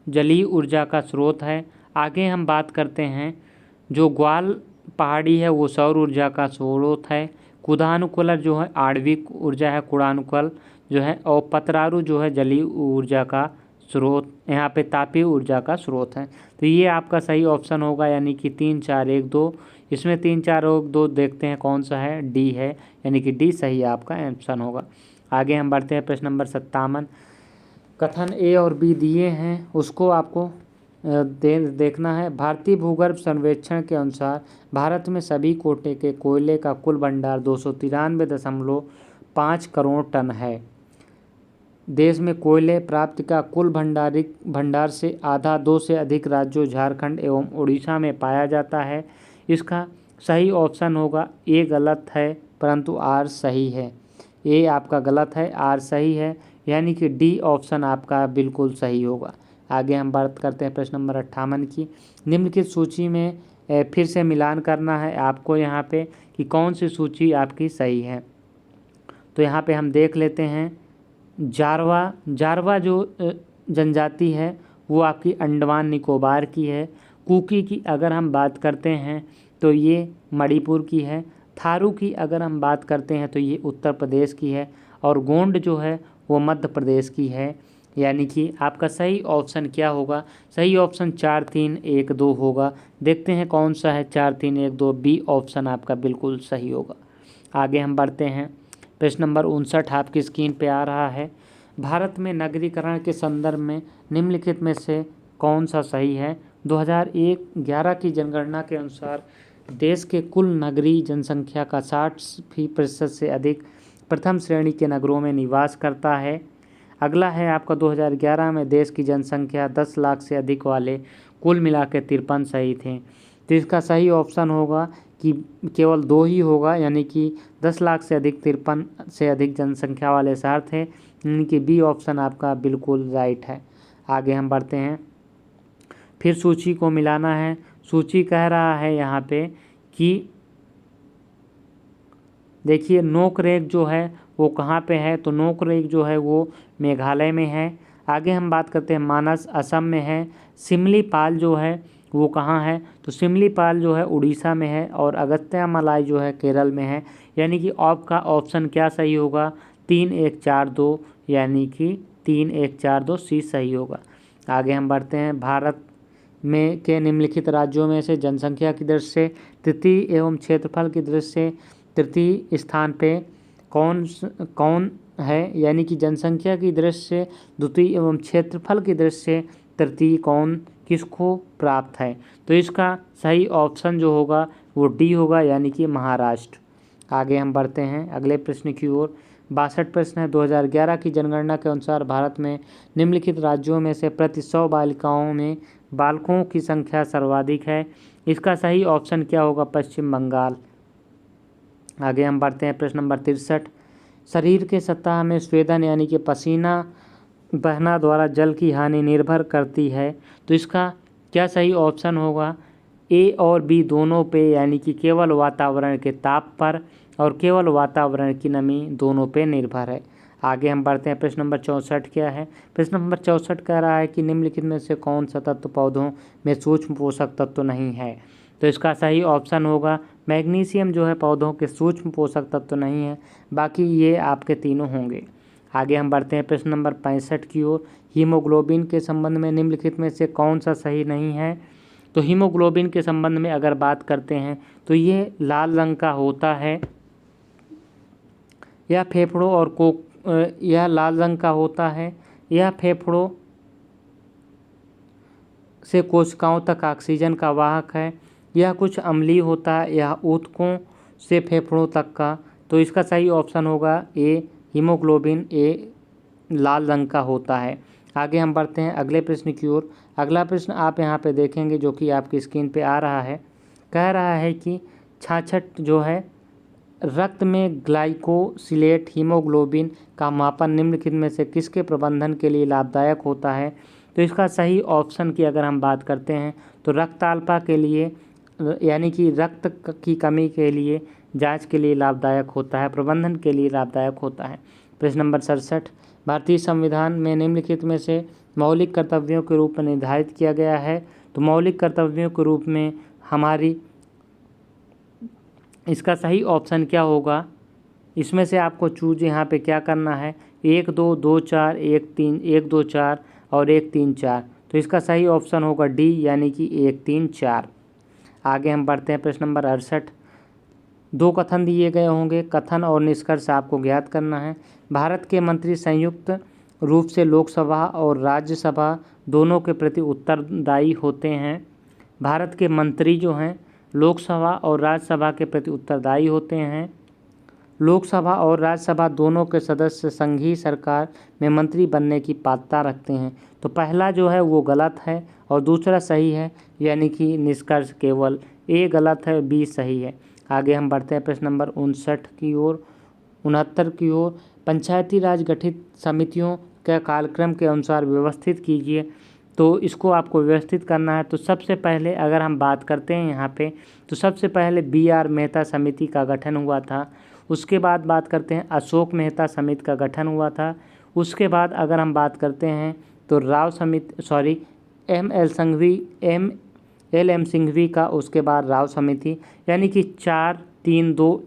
Speaker 1: जलीय ऊर्जा का स्रोत है। आगे हम बात करते हैं जो ग्वाल पहाड़ी है वो सौर ऊर्जा का स्रोत है। कुदानुकूलर जो है आणविक ऊर्जा है, कुड़ानुकूल जो है, और पतरारू जो है जलीय ऊर्जा का स्रोत, यहाँ पे तापीय ऊर्जा का स्रोत है। तो ये आपका सही ऑप्शन होगा, यानी कि 3 4 1 2। इसमें 3 4 1 2 देखते हैं कौन सा है, डी है, यानी कि डी सही आपका ऑप्शन होगा। आगे हम बढ़ते हैं प्रश्न नंबर 57। कथन ए और बी दिए हैं, उसको आपको देखना है। भारतीय भूगर्भ सर्वेक्षण के अनुसार भारत में सभी कोटे के कोयले का कुल भंडार 293.5 करोड़ टन है। देश में कोयले प्राप्ति का कुल भंडार से आधा 2 से अधिक राज्यों झारखंड एवं उड़ीसा में पाया जाता है। इसका सही ऑप्शन होगा ए गलत है परंतु आर सही है। ए आपका गलत है, आर सही है, यानी कि डी ऑप्शन आपका बिल्कुल सही होगा। आगे हम बात करते हैं प्रश्न नंबर 58 की। निम्नलिखित सूची में फिर से मिलान करना है आपको यहाँ पे कि कौन सी सूची आपकी सही है। तो यहाँ पे हम देख लेते हैं जारवा जो जनजाति है वो आपकी अंडमान निकोबार की है। कुकी की अगर हम बात करते हैं तो ये मणिपुर की है। थारू की अगर हम बात करते हैं तो ये उत्तर प्रदेश की है। और गोंड जो है वो मध्य प्रदेश की है। यानी कि आपका सही ऑप्शन क्या होगा? सही ऑप्शन 4 3 1 2 होगा। देखते हैं कौन सा है 4 3 1 2। बी ऑप्शन आपका बिल्कुल सही होगा। आगे हम बढ़ते हैं प्रश्न नंबर 59 आपकी स्क्रीन पे आ रहा है। भारत में नगरीकरण के संदर्भ में निम्नलिखित में से कौन सा सही है? 2011 की जनगणना के अनुसार देश के कुल नगरीय जनसंख्या का 60% से अधिक प्रथम श्रेणी के नगरों में निवास करता है। अगला है आपका 2011 में देश की जनसंख्या 10 लाख से अधिक वाले कुल मिला के 53 सही थे। तो इसका सही ऑप्शन होगा कि केवल 2 ही होगा, यानी कि 10 लाख से अधिक 53 से अधिक जनसंख्या वाले शहर थे, यानी कि बी ऑप्शन आपका बिल्कुल राइट है। आगे हम बढ़ते हैं। फिर सूची को मिलाना है। सूची कह रहा है यहाँ पे कि देखिए नोकरेक जो है वो कहाँ पे है? तो नोकरेक जो है वो मेघालय में है। आगे हम बात करते हैं मानस असम में है। सिमलीपाल जो है वो कहाँ है? तो सिमलीपाल जो है उड़ीसा में है। और अगस्त्यामलाई जो है केरल में है। यानी कि आपका ऑप्शन क्या सही होगा? 3 1 4 2, यानी कि 3 1 4 2 सी सही होगा। आगे हम बढ़ते हैं। भारत में के निम्नलिखित राज्यों में से जनसंख्या की दृष्टि से तृतीय एवं क्षेत्रफल की दृष्टि से तृतीय स्थान पे कौन है, यानी कि जनसंख्या की दृष्टि से द्वितीय एवं क्षेत्रफल की दृष्टि से तृतीय कौन किसको प्राप्त है? तो इसका सही ऑप्शन जो होगा वो डी होगा, यानी कि महाराष्ट्र। आगे हम बढ़ते हैं अगले प्रश्न की ओर। 62 प्रश्न है। 2011 की जनगणना के अनुसार भारत में निम्नलिखित राज्यों में से प्रति 100 बालिकाओं में बालकों की संख्या सर्वाधिक है। इसका सही ऑप्शन क्या होगा? पश्चिम बंगाल। आगे हम बढ़ते हैं प्रश्न नंबर 63। शरीर के सतह में स्वेदन यानी कि पसीना बहना द्वारा जल की हानि निर्भर करती है। तो इसका क्या सही ऑप्शन होगा? ए और बी दोनों पे, यानी कि केवल वातावरण के ताप पर और केवल वातावरण की नमी दोनों पे निर्भर है। आगे हम बढ़ते हैं प्रश्न नंबर 64 क्या है? प्रश्न नंबर 64 कह रहा है कि निम्नलिखित में से कौन सा तत्व पौधों में सूक्ष्म पोषक तत्व नहीं है? तो इसका सही ऑप्शन होगा मैग्नीशियम जो है पौधों के सूक्ष्म पोषक तत्व नहीं है, बाकी ये आपके तीनों होंगे। आगे हम बढ़ते हैं प्रश्न नंबर 65 की ओर। हीमोग्लोबिन के संबंध में निम्नलिखित में से कौन सा सही नहीं है? तो हीमोग्लोबिन के संबंध में अगर बात करते हैं तो ये लाल रंग का होता है, यह फेफड़ों और यह लाल रंग का होता है, यह फेफड़ों से कोशिकाओं तक ऑक्सीजन का वाहक है, यह कुछ अम्लीय होता है, यह ऊतकों से फेफड़ों तक का। तो इसका सही ऑप्शन होगा ए, हीमोग्लोबिन ए लाल रंग का होता है। आगे हम बढ़ते हैं अगले प्रश्न की ओर। अगला प्रश्न आप यहाँ पे देखेंगे जो कि आपकी स्क्रीन पे आ रहा है। कह रहा है कि छाछट जो है रक्त में ग्लाइकोसिलेट हीमोग्लोबिन का मापन निम्नलिखित में से किसके प्रबंधन के लिए लाभदायक होता है? तो इसका सही ऑप्शन की अगर हम बात करते हैं तो रक्त अल्पा के लिए, यानी कि रक्त की कमी के लिए जांच के लिए लाभदायक होता है, प्रबंधन के लिए लाभदायक होता है। प्रश्न नंबर 67। भारतीय संविधान में निम्नलिखित में से मौलिक कर्तव्यों के रूप में निर्धारित किया गया है। तो मौलिक कर्तव्यों के रूप में हमारी इसका सही ऑप्शन क्या होगा? इसमें से आपको चूज यहाँ पे क्या करना है? 1 2 2 4 1 3 1 2 4 और 1 3 4। तो इसका सही ऑप्शन होगा डी, यानी कि 1 3 4। आगे हम बढ़ते हैं प्रश्न नंबर 68। 2 कथन दिए गए होंगे, कथन और निष्कर्ष आपको ज्ञात करना है। भारत के मंत्री संयुक्त रूप से लोकसभा और राज्यसभा दोनों के प्रति उत्तरदायी होते हैं। भारत के मंत्री जो हैं लोकसभा और राज्यसभा के प्रति उत्तरदायी होते हैं। लोकसभा और राज्यसभा दोनों के सदस्य संघीय सरकार में मंत्री बनने की पात्रता रखते हैं। तो पहला जो है वो गलत है और दूसरा सही है, यानी कि निष्कर्ष केवल ए गलत है, बी सही है। आगे हम बढ़ते हैं प्रश्न नंबर 59 की ओर 69 की ओर। पंचायती राज गठित समितियों के कार्यक्रम के अनुसार व्यवस्थित कीजिए। तो इसको आपको व्यवस्थित करना है। तो सबसे पहले अगर हम बात करते हैं यहाँ पे, तो सबसे पहले BR मेहता समिति का गठन हुआ था। उसके बाद बात करते हैं अशोक मेहता समिति का गठन हुआ था। उसके बाद अगर हम बात करते हैं तो LM सिंघवी का, उसके बाद राव समिति, यानी कि 4 3 2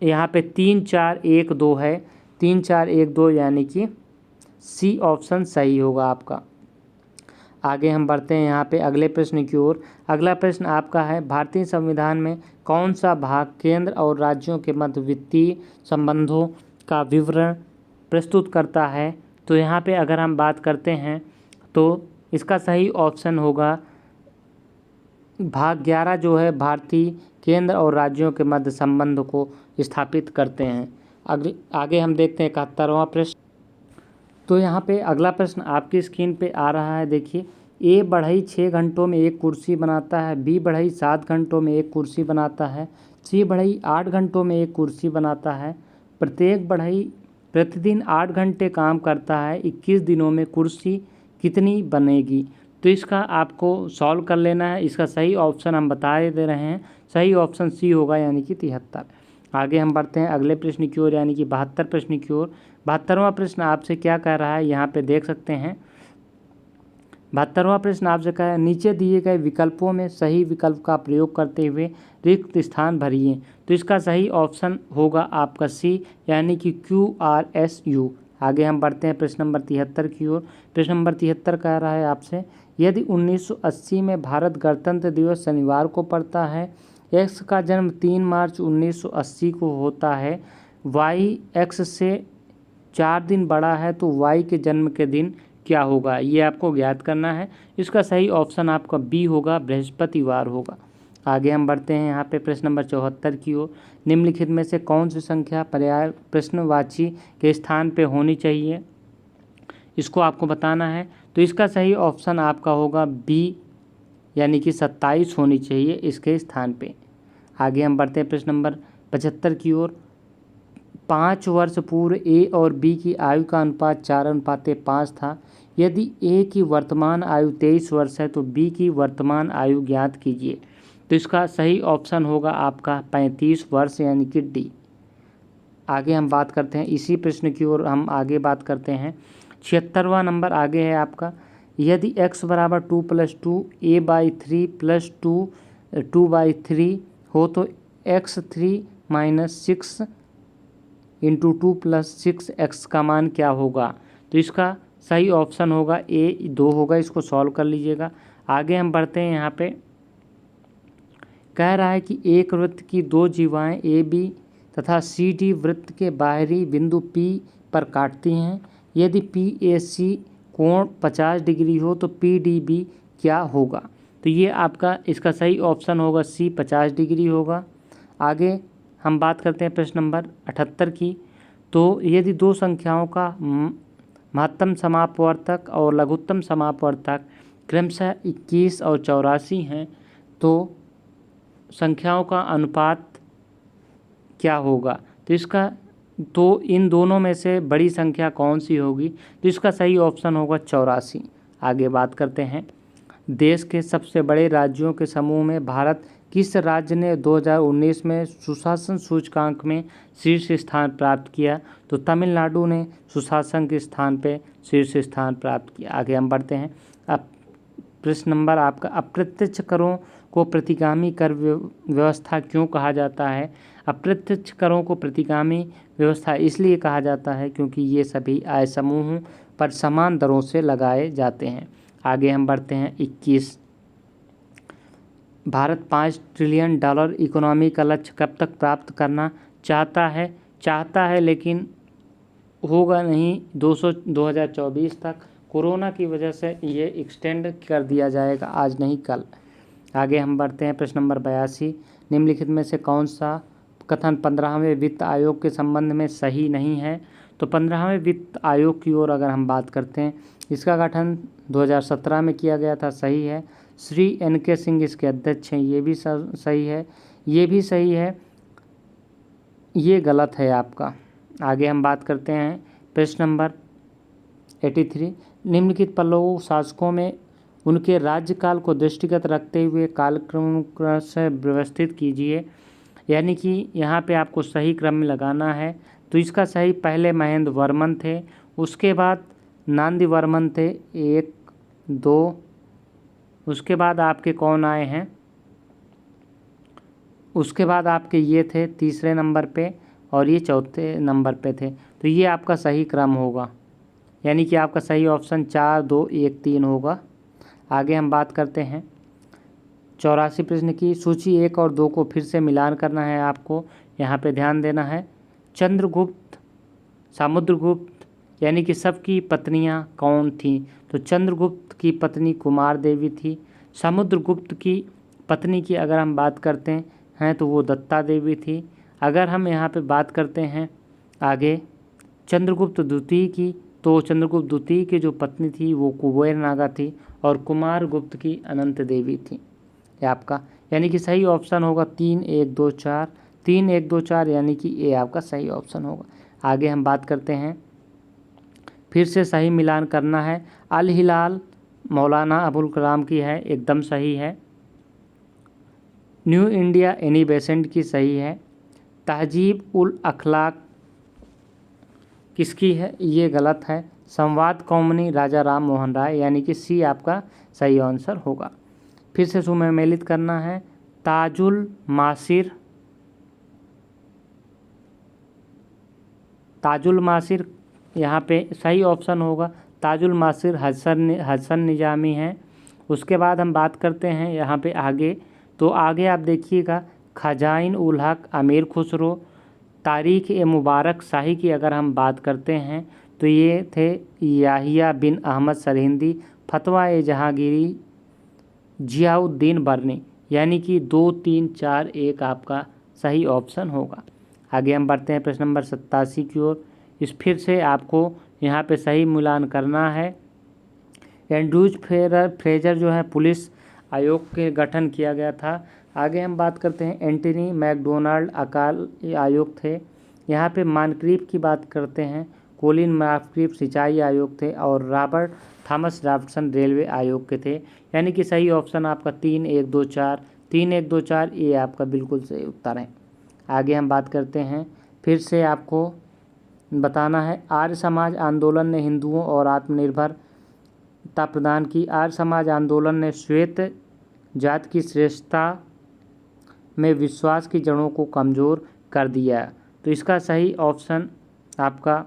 Speaker 1: यहाँ पे 3 4 1 2 है, 3 4 1 2, यानी कि सी ऑप्शन सही होगा आपका। आगे हम बढ़ते हैं यहाँ पे अगले प्रश्न की ओर। अगला प्रश्न आपका है, भारतीय संविधान में कौन सा भाग केंद्र और राज्यों के मध्य वित्तीय संबंधों का विवरण प्रस्तुत करता है? तो यहाँ पे अगर हम बात करते हैं तो इसका सही ऑप्शन होगा भाग 11 जो है भारतीय केंद्र और राज्यों के मध्य संबंध को स्थापित करते हैं। आगे हम देखते हैं 71वां प्रश्न। तो यहाँ पे अगला प्रश्न आपकी स्क्रीन पे आ रहा है, देखिए। ए बढ़ई 6 घंटों में एक कुर्सी बनाता है, बी बढ़ई 7 घंटों में एक कुर्सी बनाता है, सी बढ़ई 8 घंटों में एक कुर्सी बनाता है। प्रत्येक बढ़ई प्रतिदिन 8 घंटे काम करता है, 21 दिनों में कुर्सी कितनी बनेगी? तो इसका आपको सॉल्व कर लेना है। इसका सही ऑप्शन हम बता दे रहे हैं, सही ऑप्शन सी होगा, यानी कि 73। आगे हम बढ़ते हैं अगले प्रश्न की ओर, यानी कि 72 प्रश्न की ओर। 72वां प्रश्न आपसे क्या कह रहा है, यहाँ पे देख सकते हैं। 72वां प्रश्न आपसे कहा है, नीचे दिए गए विकल्पों में सही विकल्प का प्रयोग करते हुए रिक्त स्थान भरिए। तो इसका सही ऑप्शन होगा आपका सी, यानी कि QRSU। आगे हम बढ़ते हैं प्रश्न नंबर 73 की ओर। प्रश्न नंबर 73 कह रहा है आपसे, यदि 1980 में भारत गणतंत्र दिवस शनिवार को पड़ता है, एक्स का जन्म 3 मार्च 1980 को होता है, वाई एक्स से 4 दिन बड़ा है तो वाई के जन्म के दिन क्या होगा, ये आपको ज्ञात करना है। इसका सही ऑप्शन आपका बी होगा, बृहस्पतिवार होगा। आगे हम बढ़ते हैं यहाँ पे प्रश्न नंबर 74 की ओर। निम्नलिखित में से कौन सी संख्या पर्याय प्रश्नवाची के स्थान पे होनी चाहिए, इसको आपको बताना है। तो इसका सही ऑप्शन आपका होगा बी, यानी कि 27 होनी चाहिए इसके स्थान पे। आगे हम बढ़ते हैं प्रश्न नंबर 75 की ओर। 5 वर्ष पूर्व ए और बी की आयु का अनुपात 4:5 था। यदि ए की वर्तमान आयु 23 वर्ष है तो बी की वर्तमान आयु ज्ञात कीजिए। तो इसका सही ऑप्शन होगा आपका 35 वर्ष, यानी कि डी। आगे हम बात करते हैं इसी प्रश्न की ओर, हम आगे बात करते हैं 76वां नंबर आगे है आपका। यदि x बराबर 2+2 a/3 + 2/3 हो तो x3 - 6 × 2 + 6x का मान क्या होगा। तो इसका सही ऑप्शन होगा ए 2 होगा, इसको सॉल्व कर लीजिएगा। आगे हम बढ़ते हैं यहाँ पे, कह रहा है कि एक वृत्त की 2 जीवाएँ ए बी तथा सी डी वृत्त के बाहरी बिंदु पी पर काटती हैं। यदि पी ए सी कोण 50 डिग्री हो तो पी डी बी क्या होगा। तो ये आपका इसका सही ऑप्शन होगा सी, 50 डिग्री होगा। आगे हम बात करते हैं प्रश्न नंबर 78 की। तो यदि दो संख्याओं का महत्तम समापवर्तक और लघुत्तम समापवर्तक क्रमशः 21 और 84 हैं तो संख्याओं का अनुपात क्या होगा। तो इन दोनों में से बड़ी संख्या कौन सी होगी। तो इसका सही ऑप्शन होगा 84। आगे बात करते हैं, देश के सबसे बड़े राज्यों के समूह में भारत किस राज्य ने 2019 में सुशासन सूचकांक में शीर्ष स्थान प्राप्त किया। तो तमिलनाडु ने सुशासन के स्थान पे शीर्ष स्थान प्राप्त किया। आगे हम बढ़ते हैं, अब प्रश्न नंबर आपका, अप्रत्यक्ष करों को प्रतिगामी कर व्यवस्था क्यों कहा जाता है। अप्रत्यक्ष करों को प्रतिगामी व्यवस्था इसलिए कहा जाता है क्योंकि ये सभी आय समूहों पर समान दरों से लगाए जाते हैं। आगे हम बढ़ते हैं 21, भारत $5 ट्रिलियन इकोनॉमी का लक्ष्य कब तक प्राप्त करना चाहता है लेकिन होगा नहीं 2024 तक। कोरोना की वजह से ये एक्सटेंड कर दिया जाएगा, आज नहीं कल। आगे हम बढ़ते हैं प्रश्न नंबर 82, निम्नलिखित में से कौन सा कथन 15वें वित्त आयोग के संबंध में सही नहीं है। तो 15वें वित्त आयोग की ओर अगर हम बात करते हैं, इसका गठन 2017 में किया गया था, सही है। श्री NK सिंह इसके अध्यक्ष हैं, ये भी सही है। ये भी सही है, ये गलत है आपका। आगे हम बात करते हैं प्रश्न नंबर 83, निम्नलिखित पल्लव शासकों में उनके राज्यकाल को दृष्टिगत रखते हुए कालक्रम से व्यवस्थित कीजिए। यानी कि यहाँ पे आपको सही क्रम में लगाना है। तो इसका सही पहले महेंद्र वर्मन थे, उसके बाद नांदी वर्मन थे 1 2, उसके बाद आपके कौन आए हैं, उसके बाद आपके ये थे तीसरे नंबर पे और ये चौथे नंबर पे थे। तो ये आपका सही क्रम होगा, यानी कि आपका सही ऑप्शन 4 2 1 3 होगा। आगे हम बात करते हैं 84 प्रश्न की। सूची 1 और 2 को फिर से मिलान करना है आपको, यहाँ पे ध्यान देना है। चंद्रगुप्त, समुद्रगुप्त, यानी कि सबकी पत्नियाँ कौन थीं। तो चंद्रगुप्त की पत्नी कुमार देवी थी। समुद्रगुप्त की पत्नी की अगर हम बात करते हैं तो वो दत्ता देवी थी। अगर हम यहाँ पे बात करते हैं आगे चंद्रगुप्त द्वितीय की, तो चंद्रगुप्त द्वितीय की जो पत्नी थी वो कुबेर नागा थी और कुमार गुप्त की अनंत देवी थी। ये आपका यानी कि सही ऑप्शन होगा 3 1 2 4, 3 1 2 4, यानी कि ए आपका सही ऑप्शन होगा। आगे हम बात करते हैं, फिर से सही मिलान करना है। अल हिलाल मौलाना अबुल कलाम की है, एकदम सही है। न्यू इंडिया एनी बेसेंट की सही है। तहजीब उल अखलाक किसकी है, ये गलत है। संवाद कौमनी राजा राम मोहन राय, यानी कि सी आपका सही आंसर होगा। फिर से सुमेलित करना है, ताजुल मासिर यहाँ पे सही ऑप्शन होगा। ताजुल मासिर हसन निजामी हैं। उसके बाद हम बात करते हैं यहाँ पे आगे, तो आगे आप देखिएगा खजाइन उल हक अमीर खुसरो, तारीख़ ए मुबारक शाही की अगर हम बात करते हैं तो ये थे याहिया बिन अहमद सरहिंदी। फतवा ए जहांगीरी जियाउद्दीन बर्नी, यानी कि 2, 3, 4, 1 आपका सही ऑप्शन होगा। आगे हम बढ़ते हैं प्रश्न नंबर 87 की ओर। इस फिर से आपको यहाँ पे सही मिलान करना है। एंड्रूज फ्रेजर जो है पुलिस आयोग के गठन किया गया था। आगे हम बात करते हैं एंटनी मैकडोनाल्ड अकाल आयोग थे। यहाँ पे मानक्रीफ की बात करते हैं, कोलिन मार्क्रीफ सिंचाई आयोग थे और रॉबर्ट थॉमस जॉफसन रेलवे आयोग के थे। यानी कि सही ऑप्शन आपका 3, 1, 2, 4, 3, 1, 2, 4 ये आपका बिल्कुल सही उत्तर है। आगे हम बात करते हैं, फिर से आपको बताना है आर्य समाज आंदोलन ने हिंदुओं और आत्मनिर्भरता प्रदान की। आर्य समाज आंदोलन ने श्वेत जात की श्रेष्ठता में विश्वास की जड़ों को कमज़ोर कर दिया। तो इसका सही ऑप्शन आपका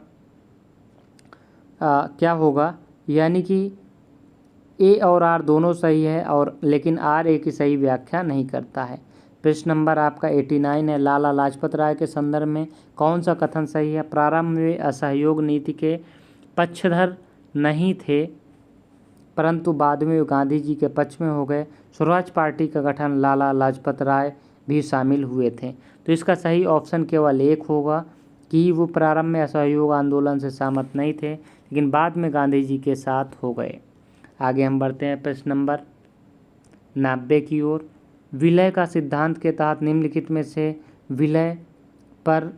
Speaker 1: क्या होगा, यानी कि ए और आर दोनों सही है और लेकिन आर ए की सही व्याख्या नहीं करता है। प्रश्न नंबर आपका 89 है, लाला लाजपत राय के संदर्भ में कौन सा कथन सही है। प्रारंभ में असहयोग नीति के पक्षधर नहीं थे, परंतु बाद में वे गांधी जी के पक्ष में हो गए। स्वराज पार्टी का गठन लाला लाजपत राय भी शामिल हुए थे। तो इसका सही ऑप्शन केवल एक होगा कि वो प्रारंभ में असहयोग आंदोलन से सहमत नहीं थे, लेकिन बाद में गांधी जी के साथ हो गए। आगे हम बढ़ते हैं प्रश्न नंबर 90 की ओर। विलय का सिद्धांत के तहत निम्नलिखित में से विलय पर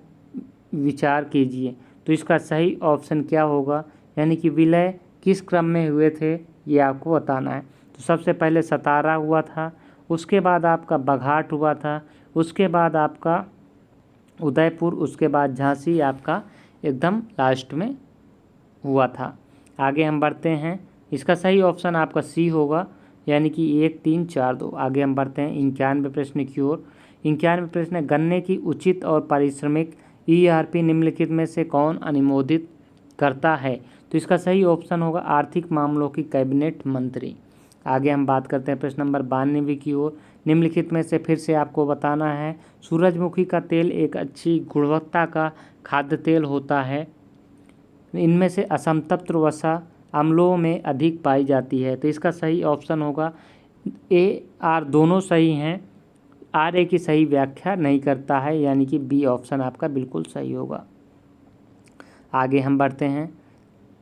Speaker 1: विचार कीजिए। तो इसका सही ऑप्शन क्या होगा, यानी कि विलय किस क्रम में हुए थे ये आपको बताना है। तो सबसे पहले सतारा हुआ था, उसके बाद आपका बघाट हुआ था, उसके बाद आपका उदयपुर, उसके बाद झांसी आपका एकदम लास्ट में हुआ था। आगे हम बढ़ते हैं, इसका सही ऑप्शन आपका सी होगा, यानी कि 1, 3, 4, 2। आगे हम बढ़ते हैं 91 प्रश्न की ओर। 91 प्रश्न है, गन्ने की उचित और पारिश्रमिक ERP निम्नलिखित में से कौन अनुमोदित करता है। तो इसका सही ऑप्शन होगा आर्थिक मामलों की कैबिनेट मंत्री। आगे हम बात करते हैं प्रश्न नंबर 92 की ओर। निम्नलिखित में से फिर से आपको बताना है, सूरजमुखी का तेल एक अच्छी गुणवत्ता का खाद्य तेल होता है। इनमें से असंतृप्त वसा अम्लों में अधिक पाई जाती है। तो इसका सही ऑप्शन होगा ए, आर दोनों सही हैं, आर ए की सही व्याख्या नहीं करता है, यानी कि बी ऑप्शन आपका बिल्कुल सही होगा। आगे हम बढ़ते हैं,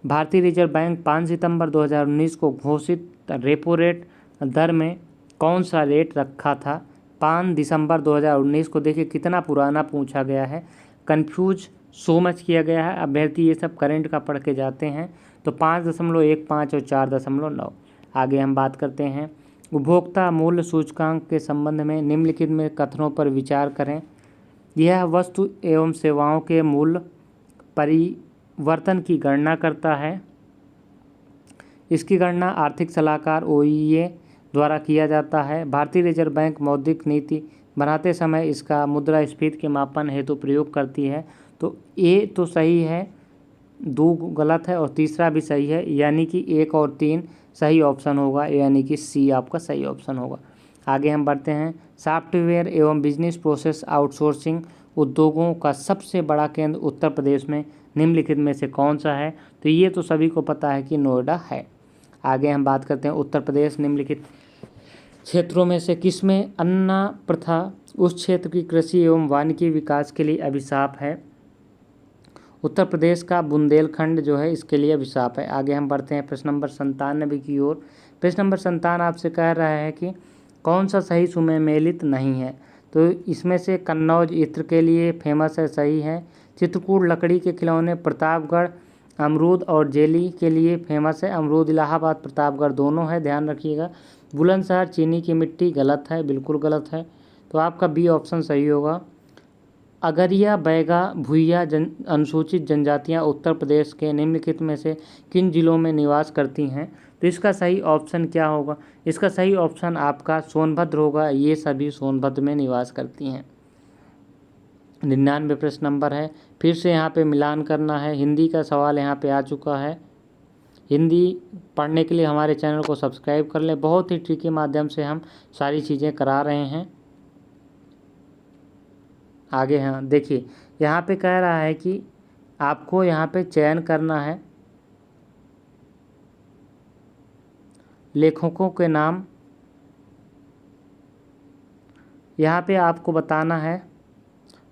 Speaker 1: भारतीय रिजर्व बैंक 5 सितंबर 2019 को घोषित रेपो रेट दर में कौन सा रेट रखा था। 5 दिसंबर 2019 को, देखिए कितना पुराना पूछा गया है, कंफ्यूज सो मच किया गया है, अभ्यर्थी ये सब करंट का पढ़ के जाते हैं। तो 5.15 और 4.9। आगे हम बात करते हैं, उपभोक्ता मूल्य सूचकांक के संबंध में निम्नलिखित में कथनों पर विचार करें। यह वस्तु एवं सेवाओं के मूल्य परिवर्तन की गणना करता है। इसकी गणना आर्थिक सलाहकार OEA द्वारा किया जाता है। भारतीय रिजर्व बैंक मौद्रिक नीति बनाते समय इसका मुद्रास्फीति के मापन हेतु प्रयोग करती है। तो ए तो सही है, 2 गलत है और तीसरा भी सही है, यानी कि 1 और 3 सही ऑप्शन होगा, यानी कि सी आपका सही ऑप्शन होगा। आगे हम बढ़ते हैं, सॉफ्टवेयर एवं बिजनेस प्रोसेस आउटसोर्सिंग उद्योगों का सबसे बड़ा केंद्र उत्तर प्रदेश में निम्नलिखित में से कौन सा है। तो ये तो सभी को पता है कि नोएडा है। आगे हम बात करते हैं, उत्तर प्रदेश निम्नलिखित क्षेत्रों में से किसमें अन्ना प्रथा उस क्षेत्र की कृषि एवं वानिकी विकास के लिए अभिशाप है। उत्तर प्रदेश का बुंदेलखंड जो है इसके लिए अभिशाप है। आगे हम बढ़ते हैं प्रश्न नंबर 97 की ओर। प्रश्न नंबर 57 आपसे कह रहा है कि कौन सा सही सुमेलित नहीं है। तो इसमें से कन्नौज इत्र के लिए फेमस है, सही है। चित्रकूट लकड़ी के खिलौने, प्रतापगढ़ अमरूद और जेली के लिए फेमस है। अमरूद इलाहाबाद प्रतापगढ़ दोनों है, ध्यान रखिएगा। बुलंदशहर चीनी की मिट्टी गलत है, बिल्कुल गलत है। तो आपका बी ऑप्शन सही होगा। अगरिया, बैगा, भुइया अनुसूचित जनजातियां उत्तर प्रदेश के निम्नलिखित में से किन जिलों में निवास करती हैं। तो इसका सही ऑप्शन क्या होगा, इसका सही ऑप्शन आपका सोनभद्र होगा। ये सभी सोनभद्र में निवास करती हैं। 99 प्रश्न नंबर है, फिर से यहाँ पे मिलान करना है। हिंदी का सवाल यहाँ पे आ चुका है। हिंदी पढ़ने के लिए हमारे चैनल को सब्सक्राइब कर लें, बहुत ही ट्रिकी माध्यम से हम सारी चीज़ें करा रहे हैं। आगे हाँ देखिए, यहाँ पे कह रहा है कि आपको यहाँ पे चयन करना है लेखकों के नाम। यहाँ पे आपको बताना है